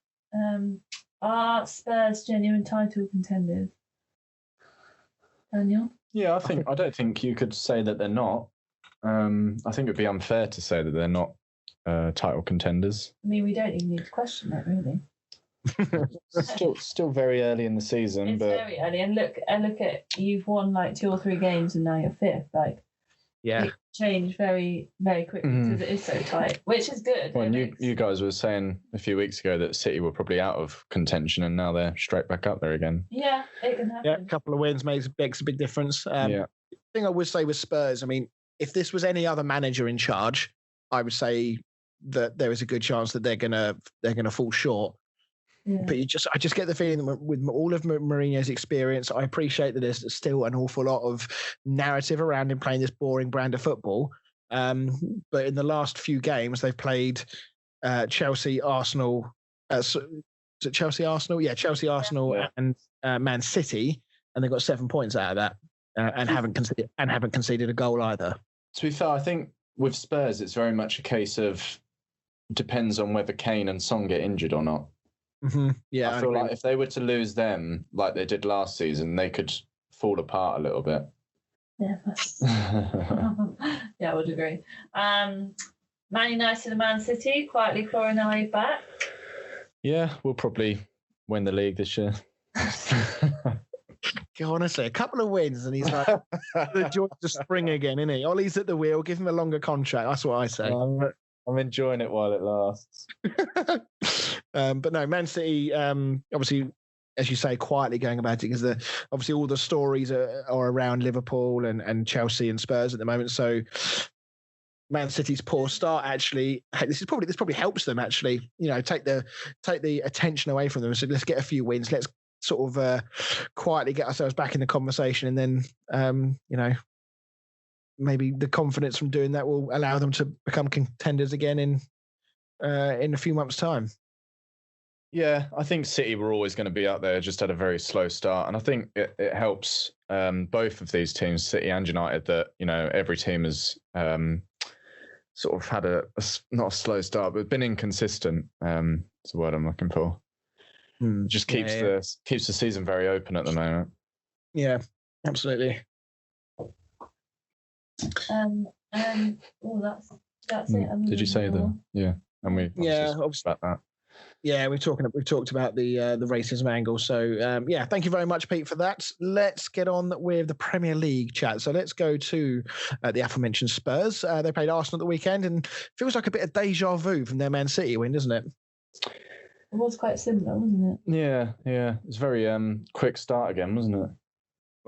Are Spurs genuine title contenders? Daniel? Yeah, I don't think you could say that they're not. I think it'd be unfair to say that they're not title contenders. I mean, we don't even need to question that, really. still very early in the season. It's very early, and look at you've won like 2 or 3 games, and now you're 5th. Like, yeah, it changed very, very quickly because it is so tight, which is good. Well, you guys were saying a few weeks ago that City were probably out of contention, and now they're straight back up there again. Yeah, it can happen. Yeah, a couple of wins makes a big difference. The thing I would say with Spurs, I mean, if this was any other manager in charge, I would say that there is a good chance that they're gonna fall short. Yeah. But I just get the feeling that with all of Mourinho's experience, I appreciate that there's still an awful lot of narrative around him playing this boring brand of football. But in the last few games, they've played Chelsea, Arsenal. Chelsea, Arsenal? Yeah, Chelsea, Arsenal, and Man City, and they've got 7 points out of that, and haven't conceded a goal either. To be fair, I think with Spurs, it's very much a case of depends on whether Kane and Son get injured or not. Mm-hmm. Yeah, I feel like if they were to lose them like they did last season, they could fall apart a little bit. Yeah, yeah, I would agree. Man United and Man City quietly clawing their way back. Yeah, we'll probably win the league this year. Honestly, a couple of wins and he's like the joy to spring again, isn't he? Ollie's at the wheel, give him a longer contract. That's what I say. I'm enjoying it while it lasts. But no, Man City, obviously, as you say, quietly going about it because obviously all the stories are around Liverpool and Chelsea and Spurs at the moment. So Man City's poor start actually, this probably helps them actually. You know, take the attention away from them. So let's get a few wins. Let's sort of quietly get ourselves back in the conversation, and then maybe the confidence from doing that will allow them to become contenders again in a few months' time. Yeah, I think City were always going to be up there, just had a very slow start. And I think it helps both of these teams, City and United, that, every team has sort of had not a slow start, but been inconsistent. It's the word I'm looking for. Just keeps the season very open at the moment. Yeah, absolutely. That's it. Did you say that? Yeah, and we obviously about that. Yeah, we've talked about the racism angle. So thank you very much, Pete, for that. Let's get on with the Premier League chat. So let's go to the aforementioned Spurs. They played Arsenal at the weekend, and feels like a bit of deja vu from their Man City win, doesn't it? It was quite similar, wasn't it? Yeah. It's very quick start again, wasn't it?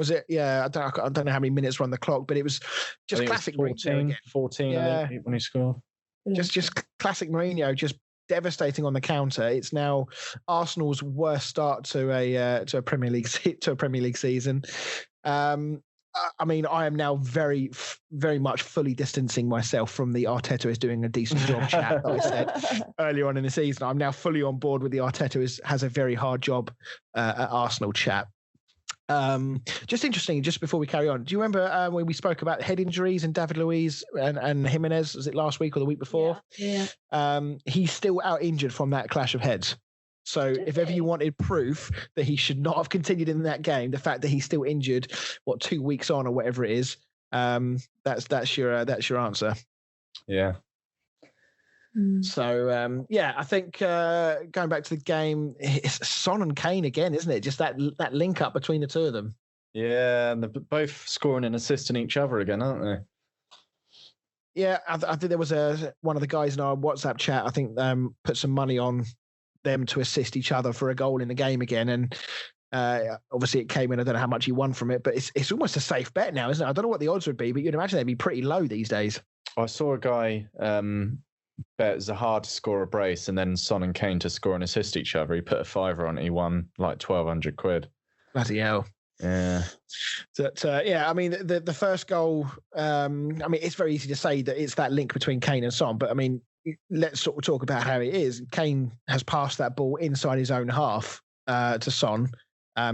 Was it? Yeah, I don't know how many minutes were on the clock, but it was just classic 14, 14 I think, when he scored. Just classic Mourinho, just devastating on the counter. It's now Arsenal's worst start to a Premier League season. I mean, I am now very, very much fully distancing myself from the Arteta is doing a decent job chat that I said earlier on in the season. I'm now fully on board with the Arteta has a very hard job at Arsenal chat. Just interesting, just before we carry on, do you remember when we spoke about head injuries and David Luiz and Jimenez? Was it last week or the week before? Yeah. He's still out injured from that clash of heads. So if ever you wanted proof that he should not have continued in that game, the fact that he's still injured, 2 weeks on or whatever it is, that's your answer. Yeah. So I think going back to the game, it's Son and Kane again, isn't it? Just that link up between the two of them. Yeah, and they're both scoring and assisting each other again, aren't they? Yeah, I think there was one of the guys in our WhatsApp chat, I think, put some money on them to assist each other for a goal in the game again, and obviously it came in. I don't know how much he won from it, but it's almost a safe bet now, isn't it? I don't know what the odds would be, but you'd imagine they'd be pretty low these days. I saw a guy bet Zaha to score a brace and then Son and Kane to score and assist each other. He put a fiver on it. He won like 1,200 quid. Bloody hell. Yeah. But, I mean, the first goal, I mean, it's very easy to say that it's that link between Kane and Son, but I mean, let's sort of talk about how it is. Kane has passed that ball inside his own half to Son,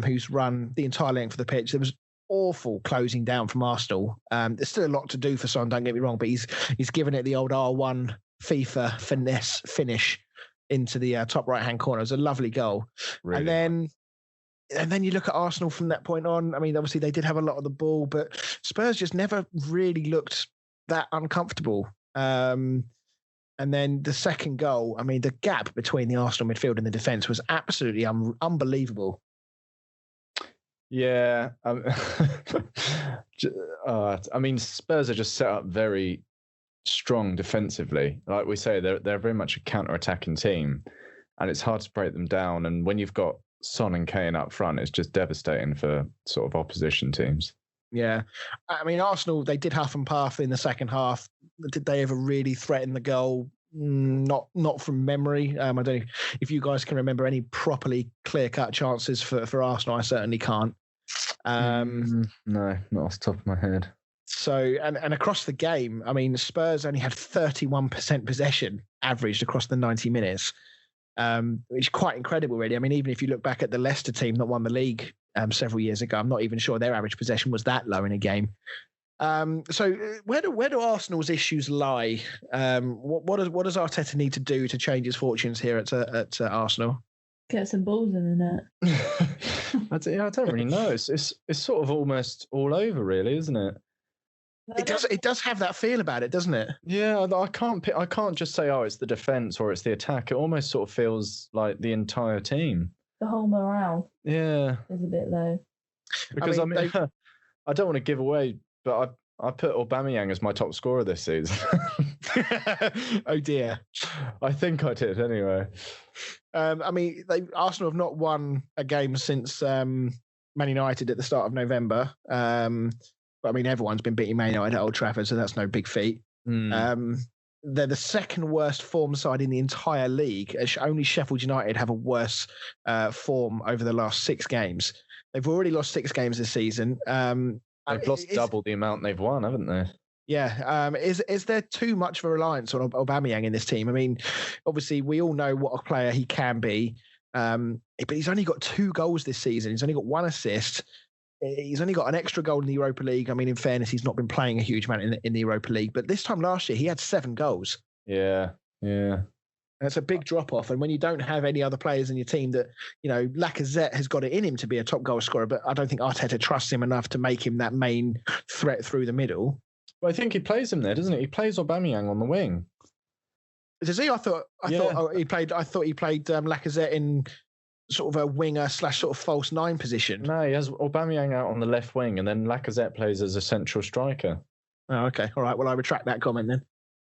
who's run the entire length of the pitch. There was awful closing down from Arsenal. There's still a lot to do for Son, don't get me wrong, but he's given it the old R1 FIFA finesse finish into the top right-hand corner. It was a lovely goal. Really? And then you look at Arsenal from that point on. I mean, obviously they did have a lot of the ball, but Spurs just never really looked that uncomfortable. And then the second goal, I mean, the gap between the Arsenal midfield and the defence was absolutely unbelievable. Yeah. I mean, Spurs are just set up very strong defensively. Like we say, they're very much a counter-attacking team, and it's hard to break them down. And when you've got Son and Kane up front, it's just devastating for sort of opposition teams. Yeah. I mean, Arsenal, they did huff and puff in the second half. Did they ever really threaten the goal? Not from memory. I don't know if you guys can remember any properly clear-cut chances for Arsenal. I certainly can't. No, not off the top of my head. So, and across the game, I mean, Spurs only had 31% possession averaged across the 90 minutes, which is quite incredible, really. I mean, even if you look back at the Leicester team that won the league several years ago, I'm not even sure their average possession was that low in a game. So where do Arsenal's issues lie? What does Arteta need to do to change his fortunes here at Arsenal? Get some balls in the net. I don't really know. It's sort of almost all over, really, isn't it? It does have that feel about it, doesn't it? Yeah, I can't just say, oh, it's the defence or it's the attack. It almost sort of feels like the entire team. The whole morale, yeah, is a bit low. Because I mean I don't want to give away, but I put Aubameyang as my top scorer this season. Oh dear. I think I did anyway. I mean, Arsenal have not won a game since Man United at the start of November. But I mean, everyone's been beating Man United at Old Trafford, so that's no big feat. They're the second worst form side in the entire league. Only Sheffield United have a worse form over the last 6 games. They've already lost 6 games this season. They've lost double the amount they've won, haven't they? Yeah. Is there too much of a reliance on Aubameyang in this team? I mean, obviously, we all know what a player he can be, but he's only got 2 goals this season. He's only got 1 assist. He's only got an extra goal in the Europa League. I mean, in fairness, he's not been playing a huge amount in the Europa League, but this time last year, he had 7 goals. Yeah. That's a big drop-off. And when you don't have any other players in your team that, Lacazette has got it in him to be a top goal scorer, but I don't think Arteta trusts him enough to make him that main threat through the middle. Well, I think he plays him there, doesn't he? He plays Aubameyang on the wing. Does he? I thought he played Lacazette in sort of a winger / sort of false 9 position. No, he has Aubameyang out on the left wing, and then Lacazette plays as a central striker. Oh, okay. All right. Well, I retract that comment then.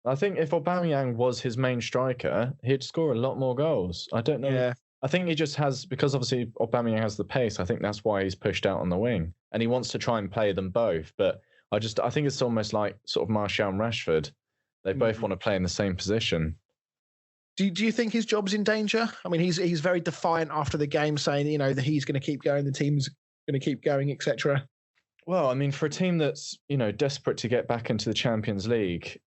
I think if Aubameyang was his main striker, he'd score a lot more goals. I don't know. Yeah. I think he just has, because obviously Aubameyang has the pace. I think that's why he's pushed out on the wing, and he wants to try and play them both. But I think it's almost like sort of Martial and Rashford. They both want to play in the same position. Do you think his job's in danger? I mean, he's very defiant after the game, saying that he's going to keep going, the team's going to keep going, etc. Well, I mean, for a team that's desperate to get back into the Champions League,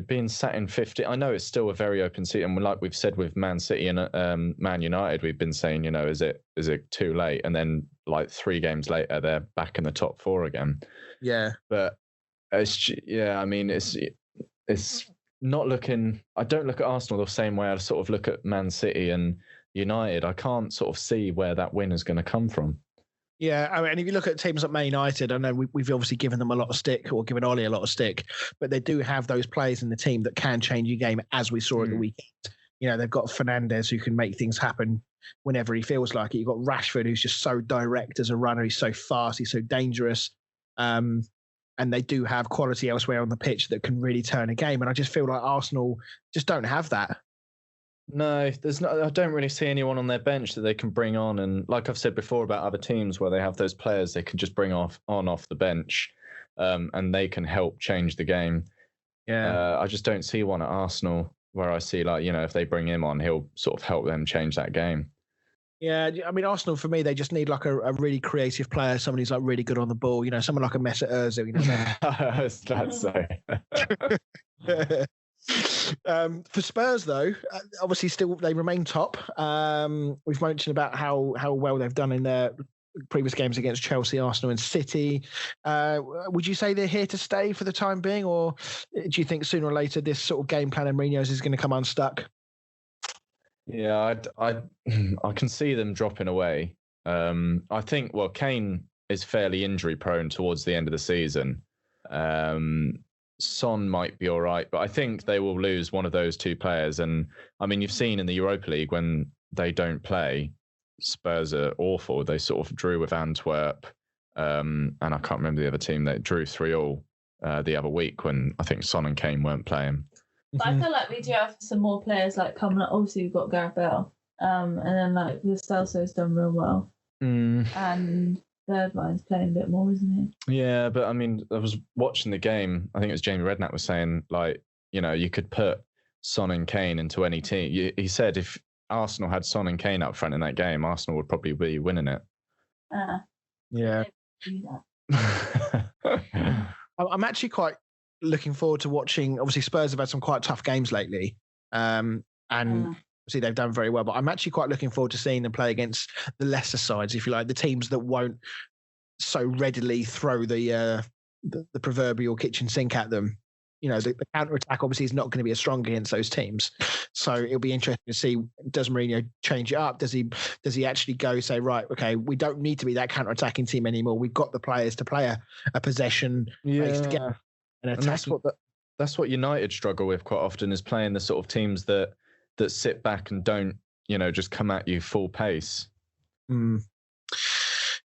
being sat in 50, I know it's still a very open seat, and like we've said with Man City and Man United, we've been saying, is it too late? And then like 3 games later, they're back in the top 4 again. Yeah, but it's not looking. I don't look at Arsenal the same way I sort of look at Man City and United. I can't sort of see where that win is going to come from. Yeah, I mean, and if you look at teams like Man United, I know we've obviously given them a lot of stick, or given Ollie a lot of stick, but they do have those players in the team that can change your game, as we saw at the weekend. They've got Fernandes who can make things happen whenever he feels like it. You've got Rashford, who's just so direct as a runner. He's so fast. He's so dangerous. And they do have quality elsewhere on the pitch that can really turn a game. And I just feel like Arsenal just don't have that. No, there's not. I don't really see anyone on their bench that they can bring on. And like I've said before about other teams where they have those players they can just bring off the bench, and they can help change the game. Yeah, I just don't see one at Arsenal where I see if they bring him on, he'll sort of help them change that game. Yeah, I mean, Arsenal, for me, they just need like a really creative player, someone who's like really good on the ball, someone like a Mesut Ozil. That's so. For Spurs, though, obviously still they remain top. We've mentioned about how well they've done in their previous games against Chelsea, Arsenal and City. Would you say they're here to stay for the time being, or do you think sooner or later this sort of game plan of Mourinho's is going to come unstuck? Yeah, I can see them dropping away. I think, Kane is fairly injury prone towards the end of the season. Son might be all right, but I think they will lose one of those 2 players. And I mean, you've seen in the Europa League when they don't play, Spurs are awful. They sort of drew with Antwerp, and I can't remember the other team. They drew 3-3 the other week when I think Son and Kane weren't playing. But I feel like we do have some more players coming up. Obviously, we've got Gareth Bale, and then Lo Celso's done real well, and third line's playing a bit more, isn't he? Yeah, but I mean, I was watching the game. I think it was Jamie Redknapp was saying you could put Son and Kane into any team. He said if Arsenal had Son and Kane up front in that game, Arsenal would probably be winning it. Yeah. I'm actually quite looking forward to watching. Obviously, Spurs have had some quite tough games lately, and obviously they've done very well. But I'm actually quite looking forward to seeing them play against the lesser sides, if you like, the teams that won't so readily throw the proverbial kitchen sink at them. The counter attack obviously is not going to be as strong against those teams. So it'll be interesting to see, does Mourinho change it up? Does he actually go say, right, okay, we don't need to be that counter attacking team anymore. We've got the players to play a possession based game. And that's what United struggle with quite often, is playing the sort of teams that sit back and don't just come at you full pace.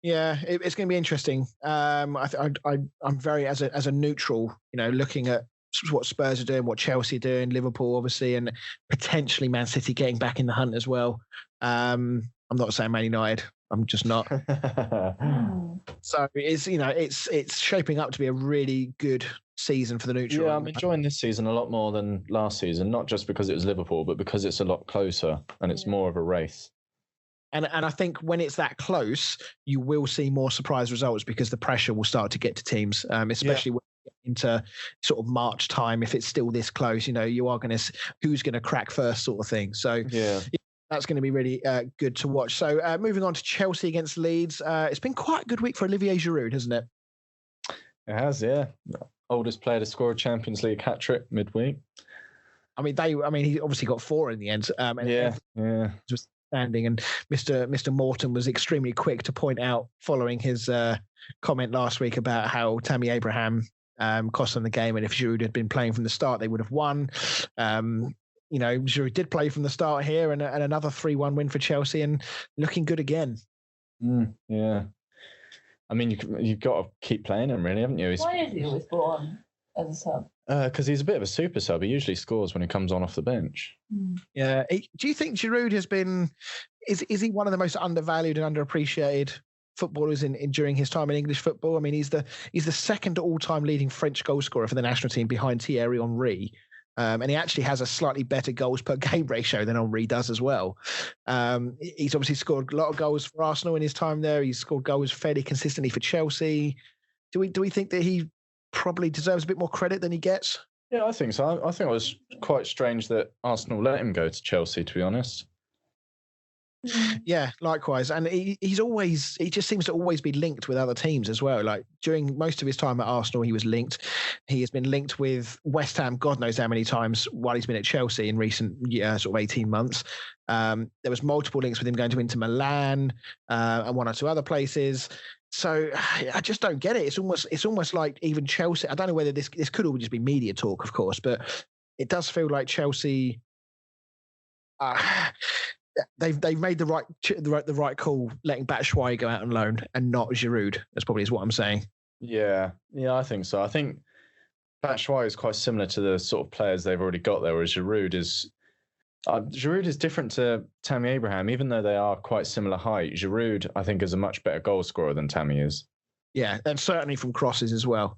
Yeah, it's going to be interesting. I'm very as a neutral, looking at what Spurs are doing, what Chelsea are doing, Liverpool obviously, and potentially Man City getting back in the hunt as well. I'm not saying Man United. I'm just not. So it's shaping up to be a really good season for the neutral. Yeah, I'm enjoying this season a lot more than last season, not just because it was Liverpool, but because it's a lot closer and it's more of a race. And I think when it's that close, you will see more surprise results because the pressure will start to get to teams, especially when we get into sort of March time. If it's still this close, you are going to who's going to crack first, sort of thing. So yeah. That's going to be really good to watch. So moving on to Chelsea against Leeds. It's been quite a good week for Olivier Giroud, hasn't it? It has, yeah. Oldest player to score a Champions League hat-trick midweek. I mean, he obviously got 4 in the end. Yeah. Just standing, and Mr. Morton was extremely quick to point out, following his comment last week about how Tammy Abraham cost them the game, and if Giroud had been playing from the start, they would have won. Giroud did play from the start here, and another 3-1 win for Chelsea, and looking good again. Yeah. I mean, you've got to keep playing him, really, haven't you? Why is he always brought on as a sub? Because he's a bit of a super sub. He usually scores when he comes on off the bench. Yeah. Do you think Giroud has been is he one of the most undervalued and underappreciated footballers during his time in English football? I mean, he's the second all-time leading French goal scorer for the national team behind Thierry Henry. And he actually has a slightly better goals per game ratio than Henry does as well. He's obviously scored a lot of goals for Arsenal in his time there. He's scored goals fairly consistently for Chelsea. Do we think that he probably deserves a bit more credit than he gets? Yeah, I think so. I think it was quite strange that Arsenal let him go to Chelsea, to be honest. Yeah, likewise. And he just seems to always be linked with other teams as well. Like during most of his time at Arsenal, he was linked. He has been linked with West Ham, God knows how many times while he's been at Chelsea in recent sort of 18 months. There was multiple links with him going to Inter Milan and one or two other places. So I just don't get it. It's almost like even Chelsea. I don't know whether this could all just be media talk, of course, but it does feel like Chelsea. They've made the right call, letting Batshuayi go out on loan and not Giroud. That's probably is what I'm saying. Yeah, I think so. I think Batshuayi is quite similar to the sort of players they've already got there, whereas Giroud is different to Tammy Abraham, even though they are quite similar height. Giroud, I think, is a much better goal scorer than Tammy is. Yeah, and certainly from crosses as well.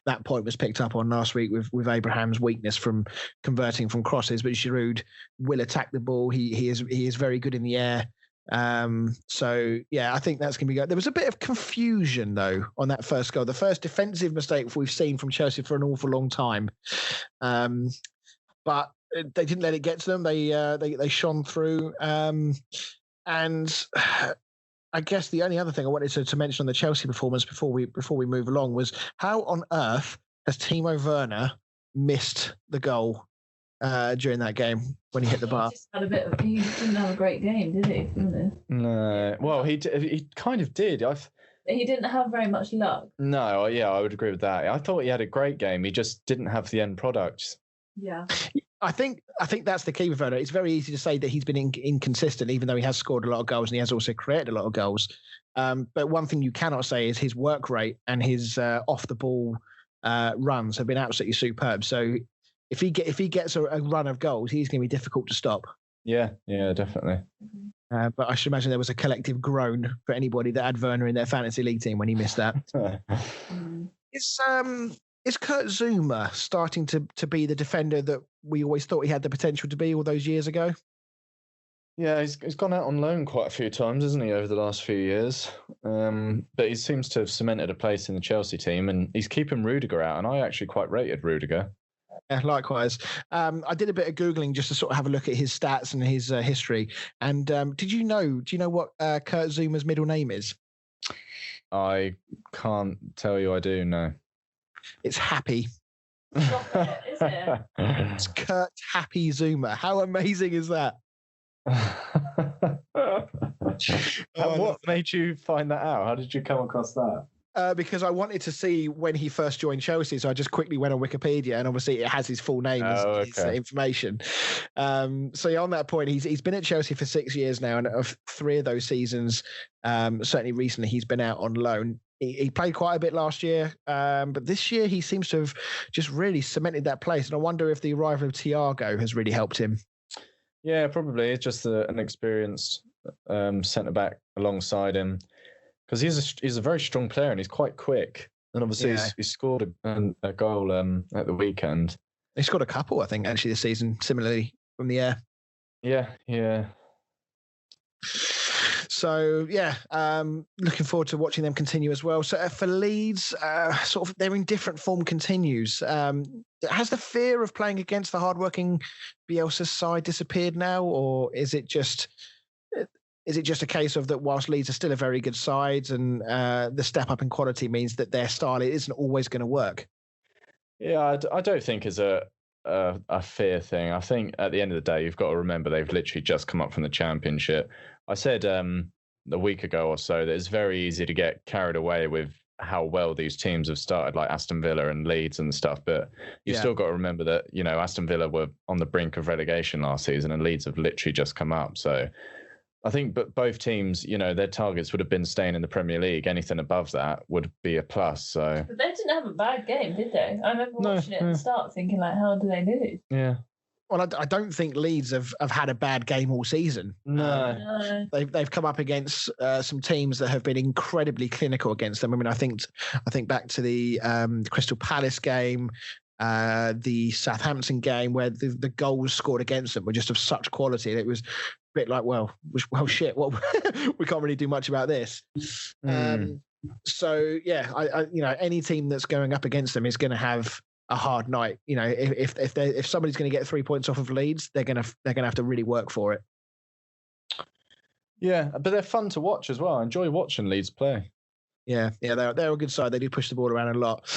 That point was picked up on last week with Abraham's weakness from converting from crosses, but Giroud will attack the ball. He is very good in the air. So yeah, I think that's going to be good. There was a bit of confusion though on that first goal, the first defensive mistake we've seen from Chelsea for an awful long time. But they didn't let it get to them. They shone through. And I guess the only other thing I wanted to mention on the Chelsea performance before we move along was how on earth has Timo Werner missed the goal during that game when he hit the bar? He didn't have a great game, did he? No. Well, he kind of did. He didn't have very much luck. No, yeah, I would agree with that. I thought he had a great game. He just didn't have the end product. Yeah. I think that's the key with Werner. It's very easy to say that he's been inconsistent, even though he has scored a lot of goals and he has also created a lot of goals. But one thing you cannot say is his work rate and his off the ball runs have been absolutely superb. So if he gets a run of goals, he's going to be difficult to stop. Yeah, definitely. But I should imagine there was a collective groan for anybody that had Werner in their fantasy league team when he missed that. Is Kurt Zouma starting to be the defender that we always thought he had the potential to be all those years ago? Yeah, he's gone out on loan quite a few times, hasn't he, over the last few years? But he seems to have cemented a place in the Chelsea team, and he's keeping Rudiger out, and I actually quite rated Rudiger. Yeah, likewise. I did a bit of Googling just to sort of have a look at his stats and his history. And do you know what Kurt Zouma's middle name is? I can't tell you I do, no. It's Happy. Stop it, is it? It's Kurt Happy Zouma. How amazing is that? What made you find that out? How did you come across that? Because I wanted to see when he first joined Chelsea, so I just quickly went on Wikipedia, and obviously it has his full name as his information. So yeah, on that point, he's been at Chelsea for 6 years now, and of 3 of those seasons, certainly recently, he's been out on loan. He played quite a bit last year, but this year he seems to have just really cemented that place. And I wonder if the arrival of Thiago has really helped him. Yeah, probably. It's just an experienced centre-back alongside him. Because he's a very strong player and he's quite quick. And obviously he's scored a goal at the weekend. He scored a couple, I think, actually, this season, similarly from the air. Yeah. So, looking forward to watching them continue as well. So for Leeds, sort of their indifferent form continues. Has the fear of playing against the hardworking Bielsa side disappeared now, or is it just a case of that whilst Leeds are still a very good side and the step up in quality means that their style isn't always going to work? Yeah, I don't think it's a fear thing. I think at the end of the day, you've got to remember they've literally just come up from the Championship. I said a week ago or so that it's very easy to get carried away with how well these teams have started, like Aston Villa and Leeds and stuff. But you've still got to remember that, Aston Villa were on the brink of relegation last season and Leeds have literally just come up. So I think both teams, their targets would have been staying in the Premier League. Anything above that would be a plus. So, but they didn't have a bad game, did they? I remember watching it at the start thinking, how do they lose? Yeah. Well, I don't think Leeds have had a bad game all season. No. They've come up against some teams that have been incredibly clinical against them. I mean, I think back to the Crystal Palace game, the Southampton game, where the goals scored against them were just of such quality that it was a bit like, well, shit, well, we can't really do much about this. So yeah, I any team that's going up against them is going to have a hard night. If somebody's going to get 3 points off of Leeds, they're going to have to really work for it. Yeah, but they're fun to watch as well. I enjoy watching Leeds play. Yeah, they're a good side. They do push the ball around a lot.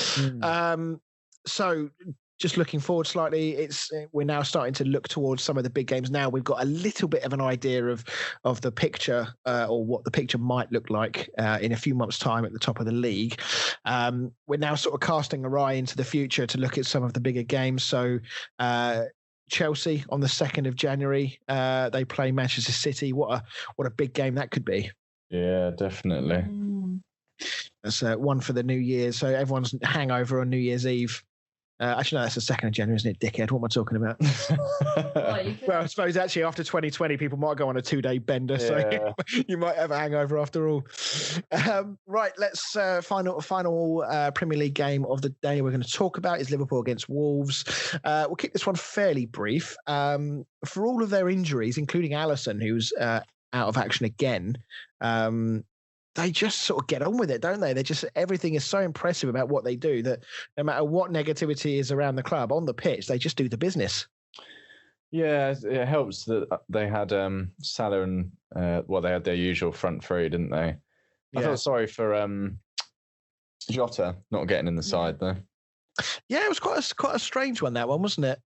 So just looking forward slightly, we're now starting to look towards some of the big games. Now we've got a little bit of an idea of the picture or what the picture might look like in a few months' time at the top of the league. We're now sort of casting our eye into the future to look at some of the bigger games. So Chelsea on the 2nd of January, they play Manchester City. What a big game that could be. Yeah, definitely. That's one for the New Year's. So everyone's hangover on New Year's Eve. Actually, no, that's the 2nd of January, isn't it, dickhead? What am I talking about? Well, I suppose actually after 2020, people might go on a 2-day bender, so you might have a hangover after all. Right, let's final Premier League game of the day we're going to talk about is Liverpool against Wolves. We'll keep this one fairly brief. For all of their injuries, including Alisson, who's out of action again, they just sort of get on with it, don't they? Everything is so impressive about what they do that no matter what negativity is around the club on the pitch, they just do the business. Yeah, it helps that they had Salah and they had their usual front three, didn't they? I felt sorry for Jota not getting in the side though. Yeah, it was quite a strange one, that one, wasn't it?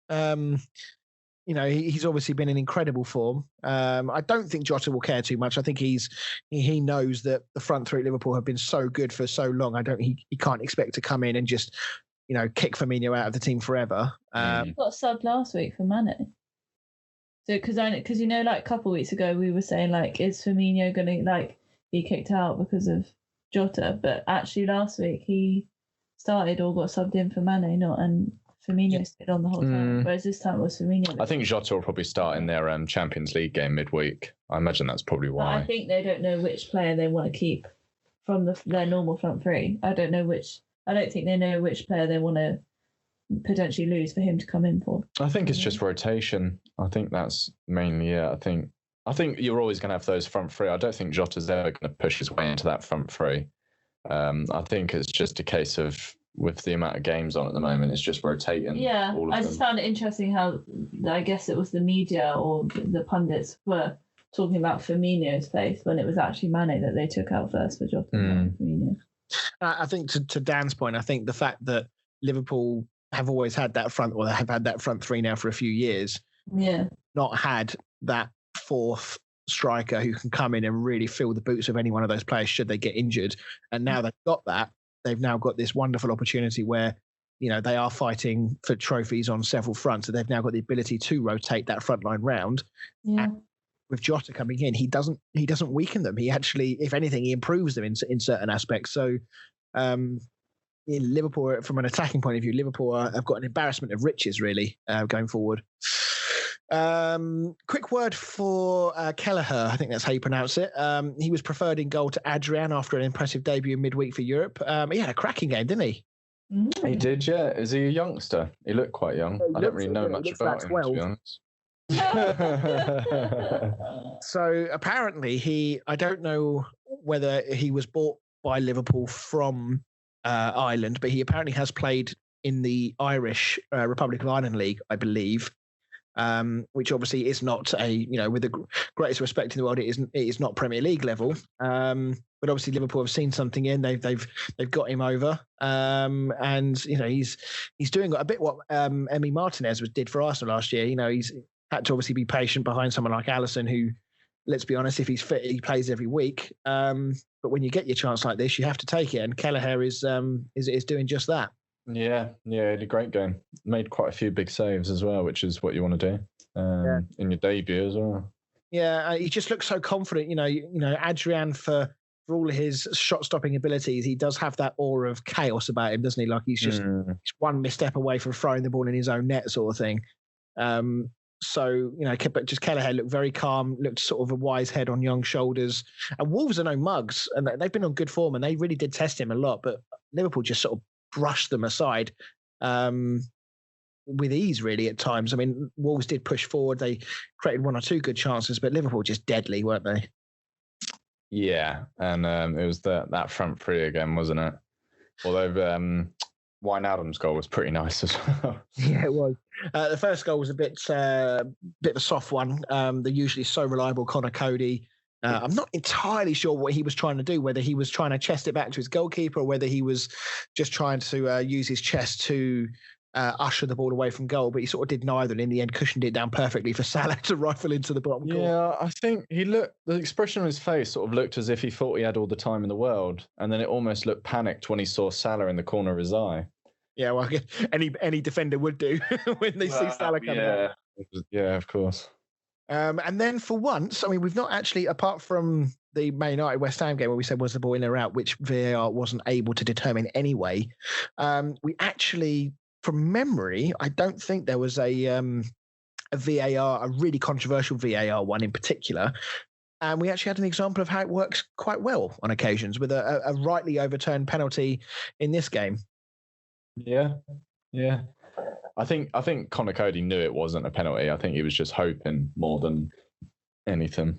He's obviously been in incredible form. I don't think Jota will care too much. I think he knows that the front three at Liverpool have been so good for so long. He can't expect to come in and just, kick Firmino out of the team forever. He got subbed last week for Mane. So because like a couple of weeks ago we were saying like, is Firmino going to be kicked out because of Jota? But actually last week he started or got subbed in for Mane, and Firmino stayed on the whole time, whereas this time it was Firmino. I think Jota will probably start in their Champions League game midweek. I imagine that's probably why. But I think they don't know which player they want to keep from their normal front three. I don't think they know which player they want to potentially lose for him to come in for. I think it's just rotation. I think that's mainly it. I think you're always going to have those front three. I don't think Jota's ever going to push his way into that front three. I think it's just a case of, with the amount of games on at the moment, it's just rotating. Yeah, I just found it interesting how I guess it was the media or the pundits were talking about Firmino's place when it was actually Mane that they took out first for Jota. Firmino. I think to Dan's point, I think the fact that Liverpool have always had that front, or they have had that front three now for a few years, not had that fourth striker who can come in and really fill the boots of any one of those players should they get injured. And now they've got that. They've now got this wonderful opportunity where, they are fighting for trophies on several fronts. So they've now got the ability to rotate that front line round. Yeah. And with Jota coming in, he doesn't weaken them. He actually, if anything, he improves them in certain aspects. So in Liverpool, from an attacking point of view, Liverpool have got an embarrassment of riches, really, going forward. Quick word for Kelleher, I think that's how you pronounce it. He was preferred in goal to Adrian after an impressive debut midweek for Europe. He had a cracking game, didn't he? He did, yeah. Is he a youngster? He looked quite young. I don't really know much about him, to be honest. So apparently I don't know whether he was bought by Liverpool from Ireland, but he apparently has played in the Irish Republic of Ireland League, I believe. Which obviously is not with the greatest respect in the world, it is not Premier League level. But obviously Liverpool have seen something in. They've got him over, and he's doing a bit what Emi Martinez did for Arsenal last year. He's had to obviously be patient behind someone like Alisson, who, let's be honest, if he's fit, he plays every week. But when you get your chance like this, you have to take it. And Kelleher is doing just that. Yeah, he had a great game. Made quite a few big saves as well, which is what you want to do in your debut as well. Yeah, he just looks so confident. Adrian, for all his shot-stopping abilities, he does have that aura of chaos about him, doesn't he? Like he's just one misstep away from throwing the ball in his own net, sort of thing. So, but just Kelleher looked very calm, looked sort of a wise head on young shoulders. And Wolves are no mugs, and they've been on good form, and they really did test him a lot. But Liverpool just sort of brushed them aside with ease, really, at times. I mean, Wolves did push forward. They created one or two good chances, but Liverpool just deadly, weren't they? Yeah, and it was that front three again, wasn't it? Although Wijnaldum's goal was pretty nice as well. Yeah, it was. The first goal was a bit of a soft one. The usually so reliable Connor Cody. I'm not entirely sure what he was trying to do, whether he was trying to chest it back to his goalkeeper or whether he was just trying to use his chest to usher the ball away from goal, but he sort of did neither, and in the end cushioned it down perfectly for Salah to rifle into the bottom corner. Yeah, I think the expression on his face sort of looked as if he thought he had all the time in the world, and then it almost looked panicked when he saw Salah in the corner of his eye. Yeah, well, any defender would do when they see Salah coming out. Yeah, of course. And then for once, I mean, we've not actually, apart from the Man United West Ham game where we said was the ball in or out, which VAR wasn't able to determine anyway, we actually, from memory, I don't think there was a VAR, a really controversial VAR one in particular. And we actually had an example of how it works quite well on occasions with a rightly overturned penalty in this game. Yeah. I think Connor Cody knew it wasn't a penalty. I think he was just hoping more than anything.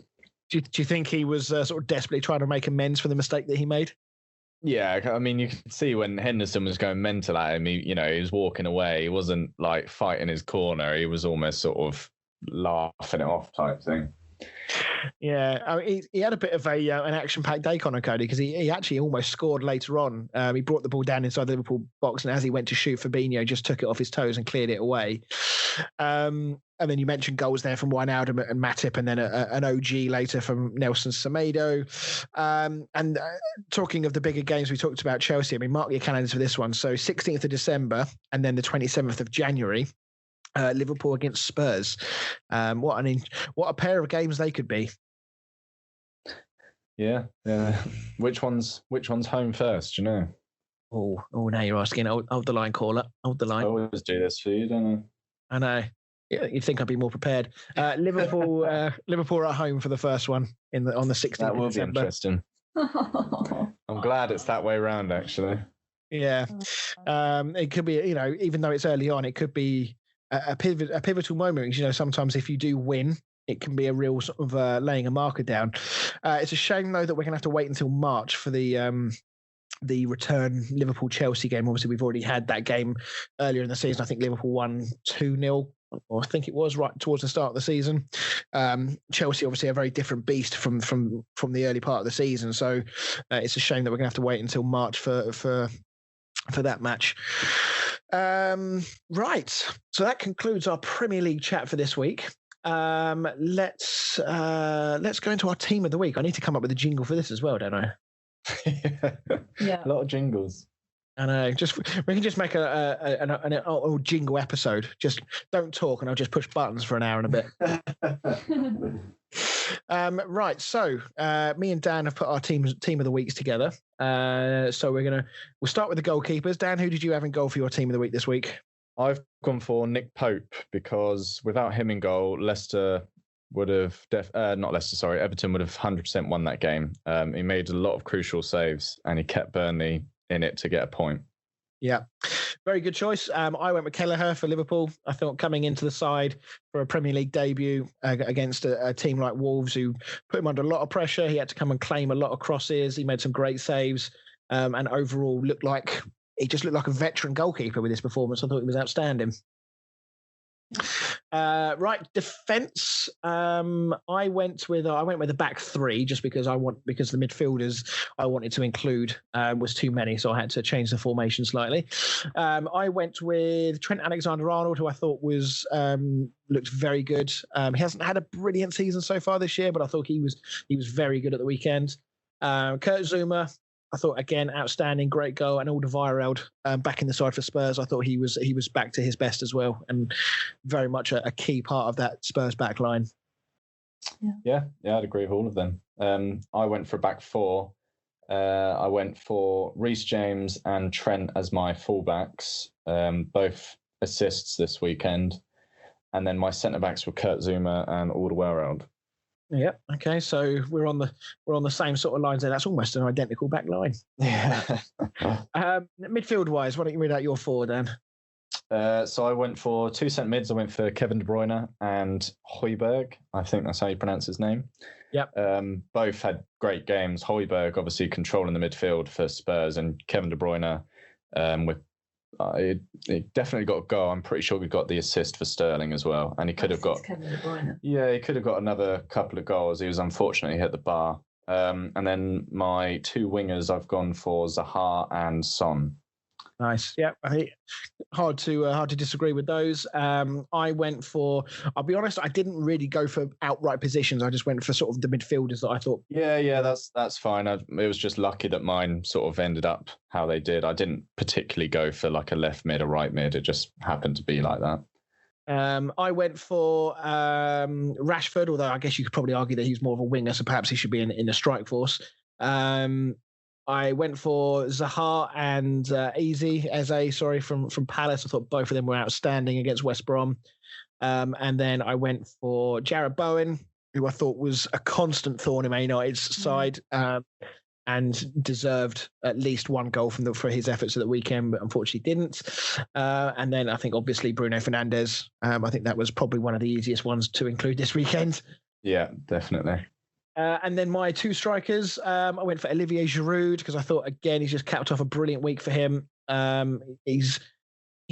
Do you think he was sort of desperately trying to make amends for the mistake that he made? Yeah, I mean, you could see when Henderson was going mental at him, he was walking away. He wasn't like fighting his corner. He was almost sort of laughing it off type thing. Yeah, I mean, he had a bit of an action-packed day, Connor Cody, because he actually almost scored later on. He brought the ball down inside the Liverpool box, and as he went to shoot, Fabinho just took it off his toes and cleared it away. And then you mentioned goals there from Wijnaldum and Matip, and then an OG later from Nelson Semedo. And talking of the bigger games, we talked about Chelsea. I mean, mark your calendars for this one. So 16th of December and then the 27th of January. Liverpool against Spurs. What a pair of games they could be. Yeah. Which one's home first? Do you know? Oh, now you're asking. Hold the line, caller. Hold the line. I always do this for you, don't I? I know. Yeah, you'd think I'd be more prepared. Liverpool are at home for the first one on the 16th. That will of December. Be interesting. I'm glad it's that way around, actually. Yeah, it could be. Even though it's early on, it could be a pivotal moment. Sometimes if you do win, it can be a real sort of laying a marker down. It's a shame though that we're gonna have to wait until March for the return Liverpool-Chelsea game. Obviously, we've already had that game earlier in the season. I think Liverpool won 2-0, or I think it was right towards the start of the season. Chelsea, obviously, a very different beast from the early part of the season. So it's a shame that we're going to have to wait until March for that match. Right. So that concludes our Premier League chat for this week. Let's go into our team of the week. I need to come up with a jingle for this as well, don't I? Yeah, a lot of jingles. I know. We can just make a jingle episode. Just don't talk, and I'll just push buttons for an hour and a bit. Right. So me and Dan have put our team of the weeks together. So we'll start with the goalkeepers. Dan, who did you have in goal for your team of the week this week? I've gone for Nick Pope because without him in goal, Leicester would have Everton would have 100% won that game. He made a lot of crucial saves and he kept Burnley in it to get a point. Yeah, very good choice. I went with Kelleher for Liverpool. I thought coming into the side for a Premier League debut against a team like Wolves who put him under a lot of pressure. He had to come and claim a lot of crosses. He made some great saves and overall looked like a veteran goalkeeper with his performance. I thought he was outstanding. Right, defence. I went with a back three just because the midfielders I wanted to include was too many, so I had to change the formation slightly. I went with Trent Alexander-Arnold, who I thought was looked very good. He hasn't had a brilliant season so far this year, but I thought he was very good at the weekend. Kurt Zuma, I thought, again, outstanding, great goal. And Alderweireld back in the side for Spurs. I thought he was back to his best as well, and very much a key part of that Spurs back line. Yeah, I'd agree with all of them. I went for a back four. I went for Reece James and Trent as my fullbacks, both assists this weekend. And then my centre-backs were Kurt Zouma and Alderweireld. Yeah. Okay. So we're on the same sort of lines there. That's almost an identical back line. Yeah. Midfield wise, why don't you read out your four, Dan? So I went for two centre mids. I went for Kevin De Bruyne and Højbjerg. I think that's how you pronounce his name. Yep. Both had great games. Højbjerg obviously controlling the midfield for Spurs, and Kevin De Bruyne he definitely got a goal. I'm pretty sure we got the assist for Sterling as well, and he could have got. Kevin De Bruyne. Yeah, he could have got another couple of goals. He was unfortunately hit the bar. And then my two wingers, I've gone for Zaha and Son. Nice. Yeah, I think hard to disagree with those. I went for. I'll be honest, I didn't really go for outright positions. I just went for sort of the midfielders that I thought. Yeah, that's fine. It was just lucky that mine sort of ended up how they did. I didn't particularly go for like a left mid, a right mid. It just happened to be like that. I went for Rashford, although I guess you could probably argue that he's more of a winger, so perhaps he should be in the strike force. I went for Zaha and Eze from Palace. I thought both of them were outstanding against West Brom. And then I went for Jarrod Bowen, who I thought was a constant thorn in Man United's side and deserved at least one goal for his efforts at the weekend, but unfortunately didn't. And then I think obviously Bruno Fernandes. I think that was probably one of the easiest ones to include this weekend. Yeah, definitely. And then my two strikers, I went for Olivier Giroud because I thought, again, he's just capped off a brilliant week for him. He's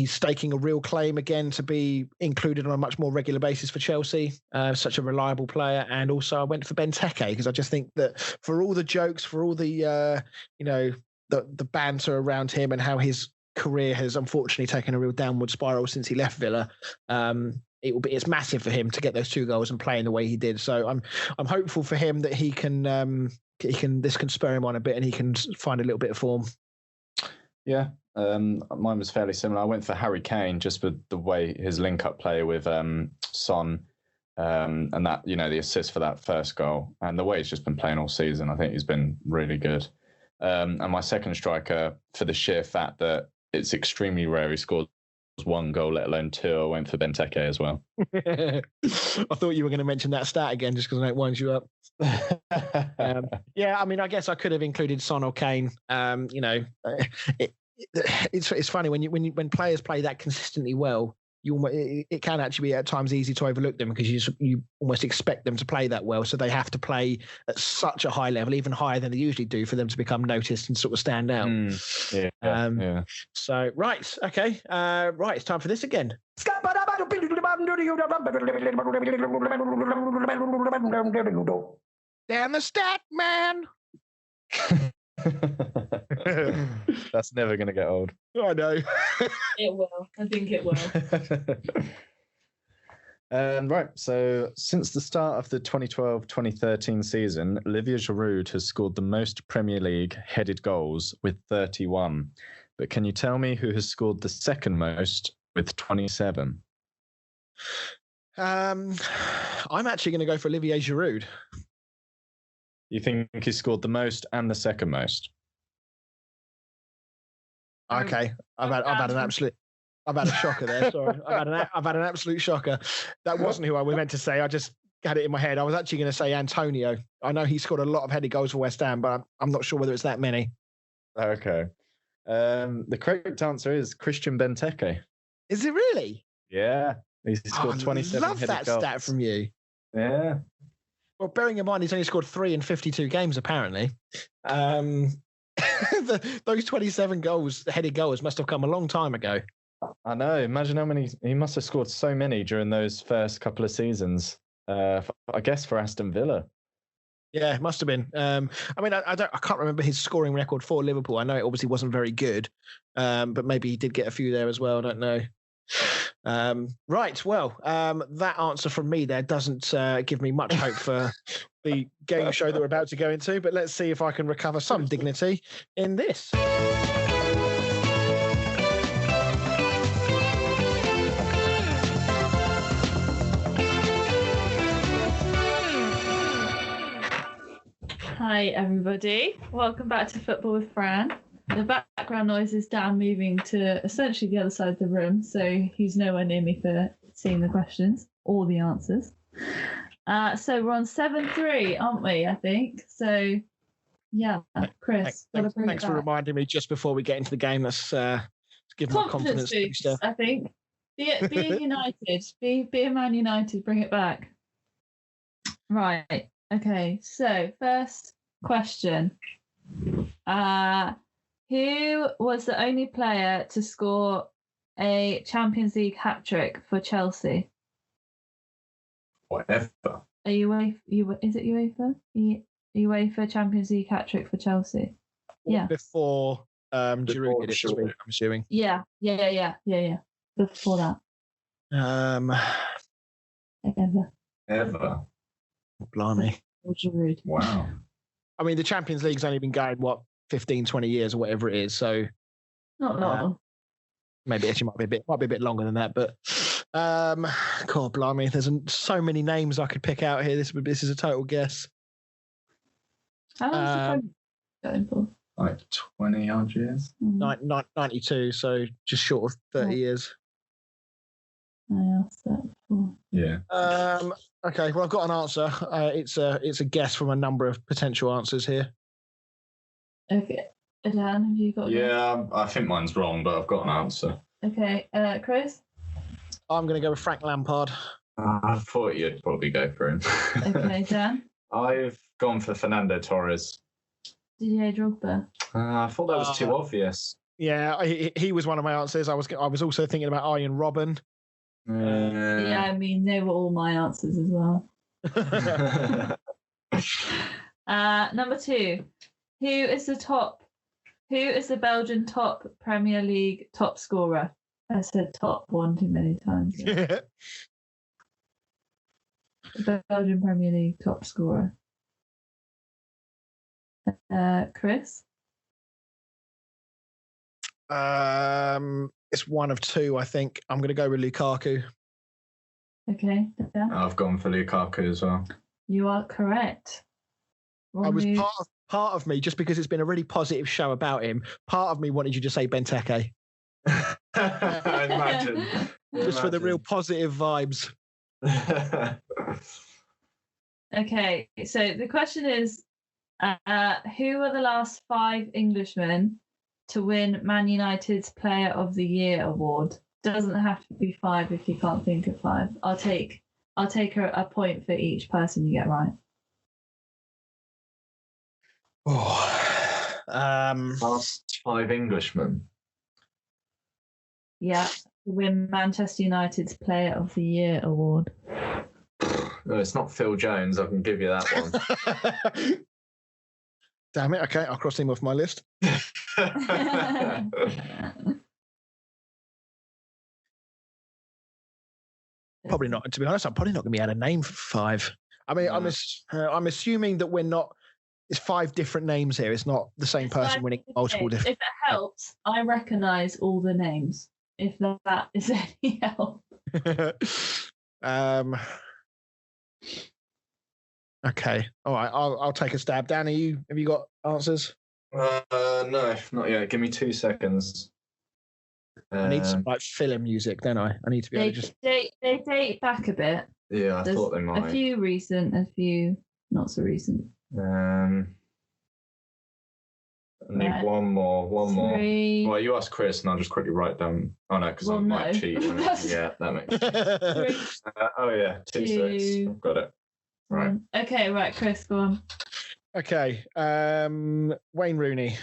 staking a real claim again to be included on a much more regular basis for Chelsea. Such a reliable player. And also I went for Benteke because I just think that for all the jokes, for all the, the banter around him and how his career has unfortunately taken a real downward spiral since he left Villa, it's massive for him to get those two goals and play in the way he did. So I'm hopeful for him that this can spur him on a bit and he can find a little bit of form. Yeah. Mine was fairly similar. I went for Harry Kane just for the way his link-up play with Son and that, the assist for that first goal and the way he's just been playing all season. I think he's been really good. And my second striker, for the sheer fact that it's extremely rare he scores one goal, let alone two, I went for Benteke as well. I thought you were going to mention that stat again just because it winds you up. Yeah, I mean, I guess I could have included Son or Kane. It's funny when players play that consistently well, it can actually be at times easy to overlook them because you almost expect them to play that well, so they have to play at such a high level, even higher than they usually do, for them to become noticed and sort of stand out. Yeah. So right, okay, right, it's time for this again. Damn the stat man. That's never going to get old. I know. It will. I think it will. Right. So since the start of the 2012-2013 season, Olivier Giroud has scored the most Premier League headed goals with 31. But can you tell me who has scored the second most with 27? I'm actually going to go for Olivier Giroud. You think he scored the most and the second most? Okay, I've had a shocker there. Sorry, I've had an absolute shocker. That wasn't who I was meant to say. I just had it in my head. I was actually going to say Antonio. I know he scored a lot of headed goals for West Ham, but I'm not sure whether it's that many. Okay. The correct answer is Christian Benteke. Is it really? Yeah, he scored 27. I love that goals. stat from you. Yeah. Well, bearing in mind he's only scored 3 in 52 games, apparently. Those 27 headed goals must have come a long time ago. I know. Imagine how many. He must have scored so many during those first couple of seasons. I guess for Aston Villa. Yeah, it must have been. I mean, I can't remember his scoring record for Liverpool. I know it obviously wasn't very good, but maybe he did get a few there as well. I don't know. Right. Well, that answer from me there doesn't give me much hope for the game show that we're about to go into, but let's see if I can recover some dignity in this. Hi, everybody. Welcome back to Football with Fran. The background noise is Dan moving to essentially the other side of the room, so he's nowhere near me for seeing the questions or the answers. So we're on 7-3, aren't we? I think so. Yeah, Chris. Thanks for reminding me just before we get into the game. Let's give my confidence boost, I think. Be United. Be a Man United. Bring it back. Right. Okay. So first question. Who was the only player to score a Champions League hat-trick for Chelsea? Whatever. Is it UEFA? UEFA Champions League hat-trick for Chelsea. Yeah. Before Giroud did it, I'm assuming. Yeah. Before that. Ever. Blimey. Giroud. Wow. I mean, the Champions League's only been going, 15, 20 years or whatever it is. So not long. Maybe actually might be a bit longer than that. But God, blimey, there's so many names I could pick out here. This is a total guess. How long is the program going for? Like 20 odd years. 92, so just short of 30 years. I asked that before. Yeah. Okay, well, I've got an answer. It's a guess from a number of potential answers here. Okay. Dan, have you got I think mine's wrong, but I've got an answer. Okay. Chris? I'm going to go with Frank Lampard. I thought you'd probably go for him. Okay, Dan? I've gone for Fernando Torres. Didier Drogba. I thought that was too obvious. Yeah, he was one of my answers. I was also thinking about Arjen Robben. Yeah, I mean, they were all my answers as well. Number 2. Who is the Belgian top Premier League top scorer? I said top one too many times. Yeah. The Belgian Premier League top scorer. Chris? It's one of two, I think. I'm going to go with Lukaku. Okay. Yeah. I've gone for Lukaku as well. You are correct. I was part of me, just because it's been a really positive show about him, part of me wanted you to say Benteke. I imagine. Just for the real positive vibes. Okay, so the question is, who are the last 5 Englishmen to win Man United's Player of the Year award? Doesn't have to be 5 if you can't think of 5. I'll take a point for each person you get right. Last 5 Englishmen. Yeah, to win Manchester United's Player of the Year award. No, it's not Phil Jones. I can give you that one. Damn it. Okay, I'll cross him off my list. Probably not. To be honest, I'm probably not going to be able to name 5. I mean, no. I'm assuming that we're not. It's 5 different names here. It's not the same person winning multiple different. If it helps, I recognise all the names. If that is any help. Okay. All right. I'll take a stab. Dan, have you got answers? No, not yet. Give me 2 seconds. I need some film music, don't I? I need to be able to just. They date back a bit. Yeah, I thought they might. A few recent, a few not so recent. I need one more. Well, you ask Chris, and I'll just quickly write down. Oh no, because I might cheat. Yeah, that makes sense. 2 6. I've got it. Right. Okay, right, Chris, go on. Okay, Wayne Rooney.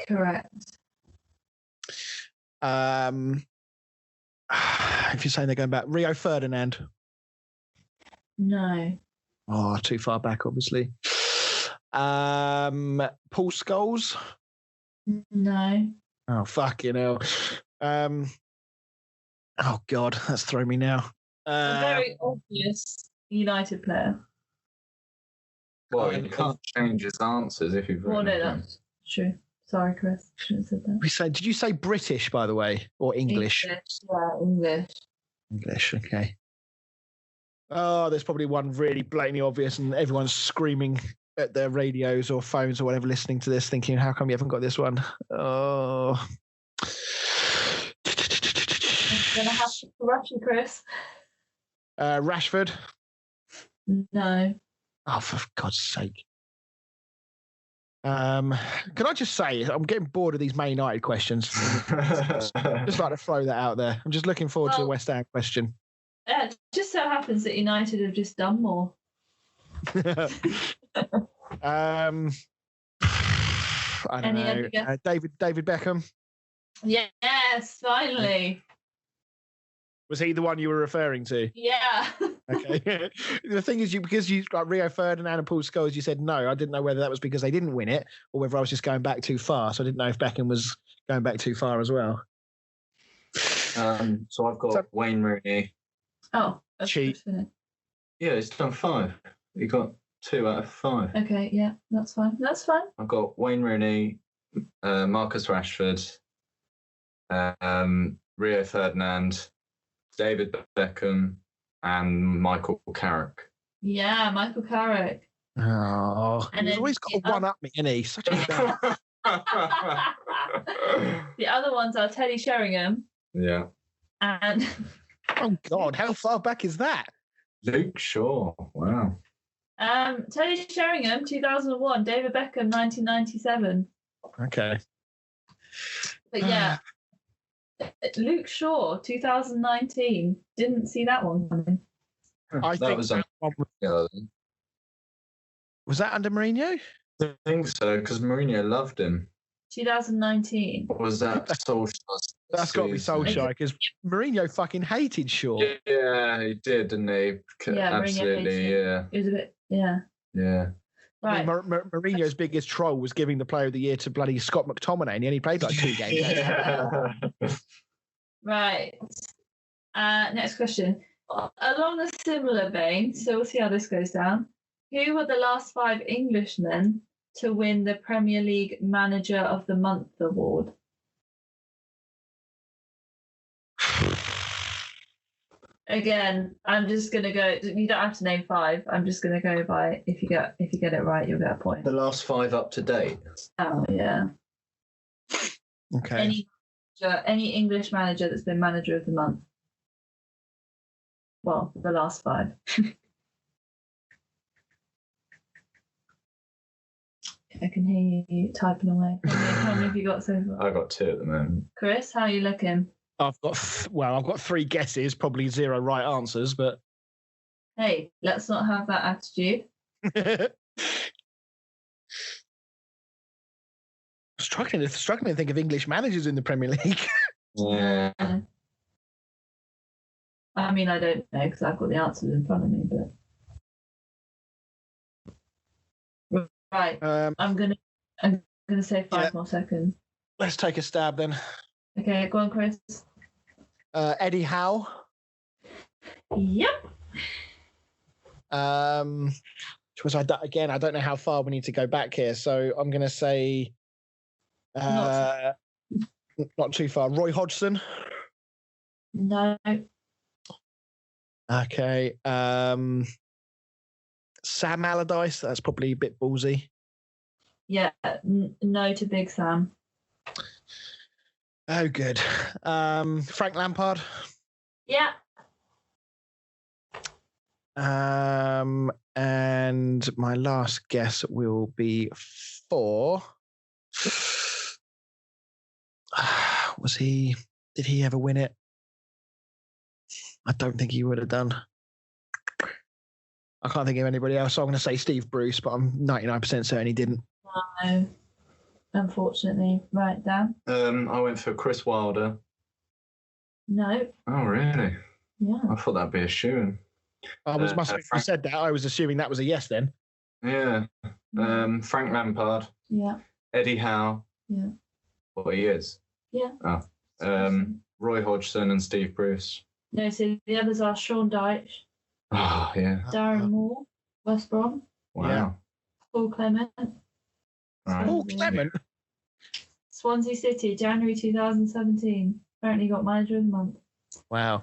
Correct. If you're saying they're going back, Rio Ferdinand. No. Oh, too far back, obviously. Paul Scholes. No. Oh, fucking hell. Oh God, that's thrown me now. A very obvious United player. Well, you can't change his answers if you've. Well, no, that's true. Sorry, Chris. Shouldn't have said that. Did you say British, by the way, or English? English. English, okay. Oh, there's probably one really blatantly obvious, and everyone's screaming at their radios or phones or whatever listening to this thinking, how come you haven't got this one? Oh. I'm going to have to rush you, Chris. Rashford? No. Oh, for God's sake. Can I just say, I'm getting bored of these Man United questions. Just like to throw that out there. I'm just looking forward to the West Ham question. It just so happens that United have just done more. I don't know. David Beckham. Yes, finally. Was he the one you were referring to? Yeah. Okay. The thing is, because you got Rio Ferdinand and Paul Scholes, you said no. I didn't know whether that was because they didn't win it or whether I was just going back too far. So I didn't know if Beckham was going back too far as well. So I've got Wayne Rooney. Oh, cheat. Yeah, it's done 5. You got 2 out of 5. Okay, yeah, that's fine. That's fine. I've got Wayne Rooney, Marcus Rashford, Rio Ferdinand, David Beckham, and Michael Carrick. Yeah, Michael Carrick. Oh, and he's always got a one-up me, isn't he? Such a The other ones are Teddy Sheringham. Yeah. And oh God, how far back is that? Luke Shaw. Wow. Teddy Sheringham, 2001. David Beckham, 1997. Okay. But yeah, Luke Shaw, 2019. Didn't see that one coming. I think was that under Mourinho? I think so, because Mourinho loved him. 2019. Or was that Solskjaer? That's got to be Solskjaer, because Mourinho fucking hated Shaw. Yeah, he did, didn't he? Yeah, absolutely. Yeah. It was a bit. Yeah. Yeah. Right. I mean, Mourinho's biggest troll was giving the Player of the Year to bloody Scott McTominay, and he only played like 2 games. Right. Next question. Along a similar vein, so we'll see how this goes down. Who were the last 5 Englishmen to win the Premier League Manager of the Month award? Again, I'm just gonna go. You don't have to name 5. I'm just gonna go by if you get it right, you'll get a point. The last 5 up to date. Oh yeah. Okay. Any English manager that's been Manager of the Month. Well, the last 5. I can hear you typing away. How many have you got so far? I got 2 at the moment. Chris, how are you looking? I've got 3 guesses, probably 0 right answers, but hey, let's not have that attitude. struggling to think of English managers in the Premier League. Yeah. I mean, I don't know because I've got the answers in front of me, but right. I'm gonna say 5 more seconds. Let's take a stab then. Okay, go on, Chris. Eddie Howe. Yep. Which I don't know how far we need to go back here, so I'm going to say not too far. Roy Hodgson. No. Okay. Sam Allardyce. That's probably a bit ballsy. Yeah. No to Big Sam. Oh, good. Frank Lampard. Yeah. And my last guess will be 4. Did he ever win it? I don't think he would have done. I can't think of anybody else. So I'm going to say Steve Bruce, but I'm 99% certain he didn't. No. Unfortunately. Right, Dan? I went for Chris Wilder. No. Oh, really? Yeah. I thought that'd be a shoo-in. You said that. I was assuming that was a yes then. Yeah. Frank Lampard. Yeah. Eddie Howe. Yeah. Well, he is. Yeah. Oh. Roy Hodgson and Steve Bruce. No, so the others are Sean Dyche. Oh, yeah. Darren Moore. West Brom. Wow. Yeah. Paul Clement. Right. Paul Clement. Swansea City, January 2017. Apparently got Manager of the Month. Wow.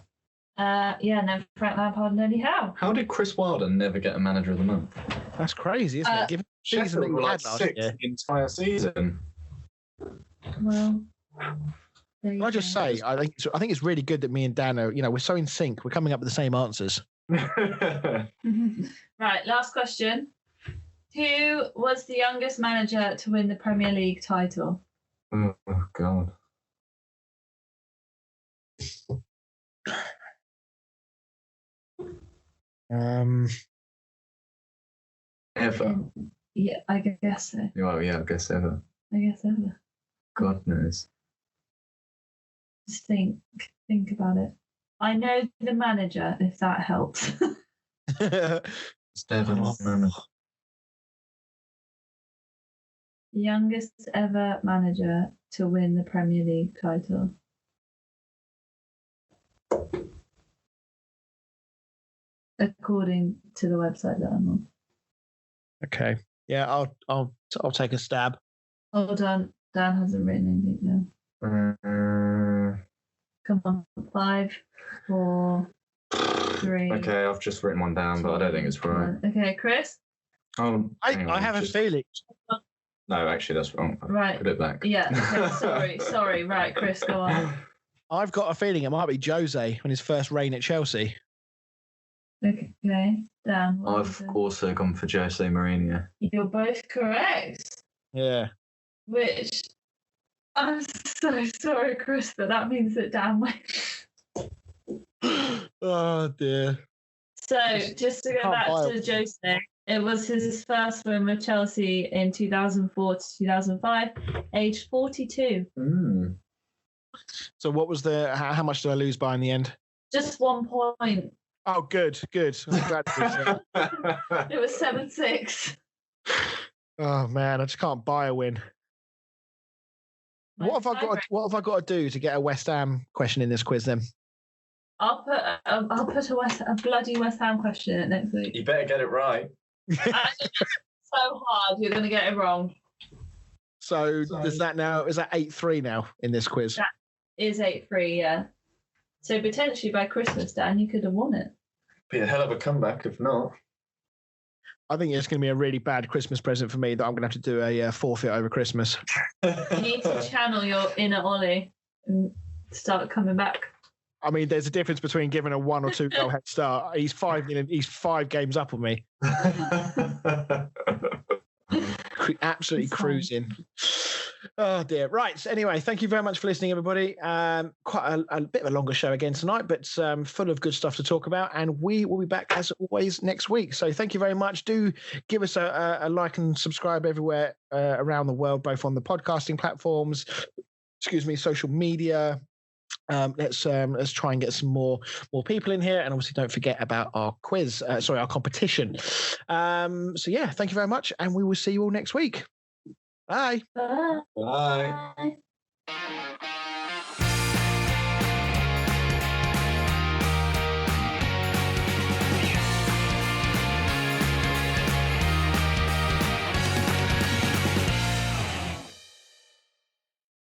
No, Frank Lampard and Eddie Howe. How did Chris Wilder never get a Manager of the Month? That's crazy, isn't it? season that he had last year. The entire season. Well, can I just say, I think it's really good that me and Dan are, we're so in sync. We're coming up with the same answers. Right, last question. Who was the youngest manager to win the Premier League title? Oh God. Ever. Yeah, I guess so. Well, yeah, I guess ever. God knows. Just think about it. I know the manager, if that helps. Youngest ever manager to win the Premier League title. According to the website that I'm on. Okay. Yeah, I'll take a stab. Hold on. Dan hasn't written anything down. Come on. 5, 4, 3. Okay, I've just written one down, but I don't think it's right. Okay, Chris? Oh, I have a feeling. No, actually, that's wrong. Right. Put it back. Yeah, okay, sorry. Right, Chris, go on. I've got a feeling it might be Jose on his first reign at Chelsea. Okay, Dan. I've also gone for Jose Mourinho. You're both correct. Yeah. Which, I'm so sorry, Chris, but that means that Dan wins. Oh, dear. So, just to go back to Jose, it was his first win with Chelsea in 2004 to 2005, aged 42. So what was how much did I lose by in the end? Just 1 point. Oh, good. I'm glad to It was 7-6. Oh man, I just can't buy a win. What have I got to do to get a West Ham question in this quiz then? I'll put a bloody West Ham question in it next week. You better get it right. So hard, you're going to get it wrong. So is that 8-3 now in this quiz? That is 8-3, yeah. So potentially by Christmas, Dan, you could have won it. Be a hell of a comeback if not. I think it's going to be a really bad Christmas present for me that I'm going to have to do a forfeit over Christmas. You need to channel your inner Ollie and start coming back. I mean, there's a difference between giving a 1 or 2 goal head start. He's 5 games up on me. Absolutely cruising. Oh dear. Right. So anyway, thank you very much for listening, everybody. Quite a bit of a longer show again tonight, but full of good stuff to talk about. And we will be back as always next week. So thank you very much. Do give us a like and subscribe everywhere around the world, both on the podcasting platforms, social media. Let's try and get some more people in here, and obviously don't forget about our quiz. Our competition. So yeah, thank you very much, and we will see you all next week. Bye. Bye. Bye.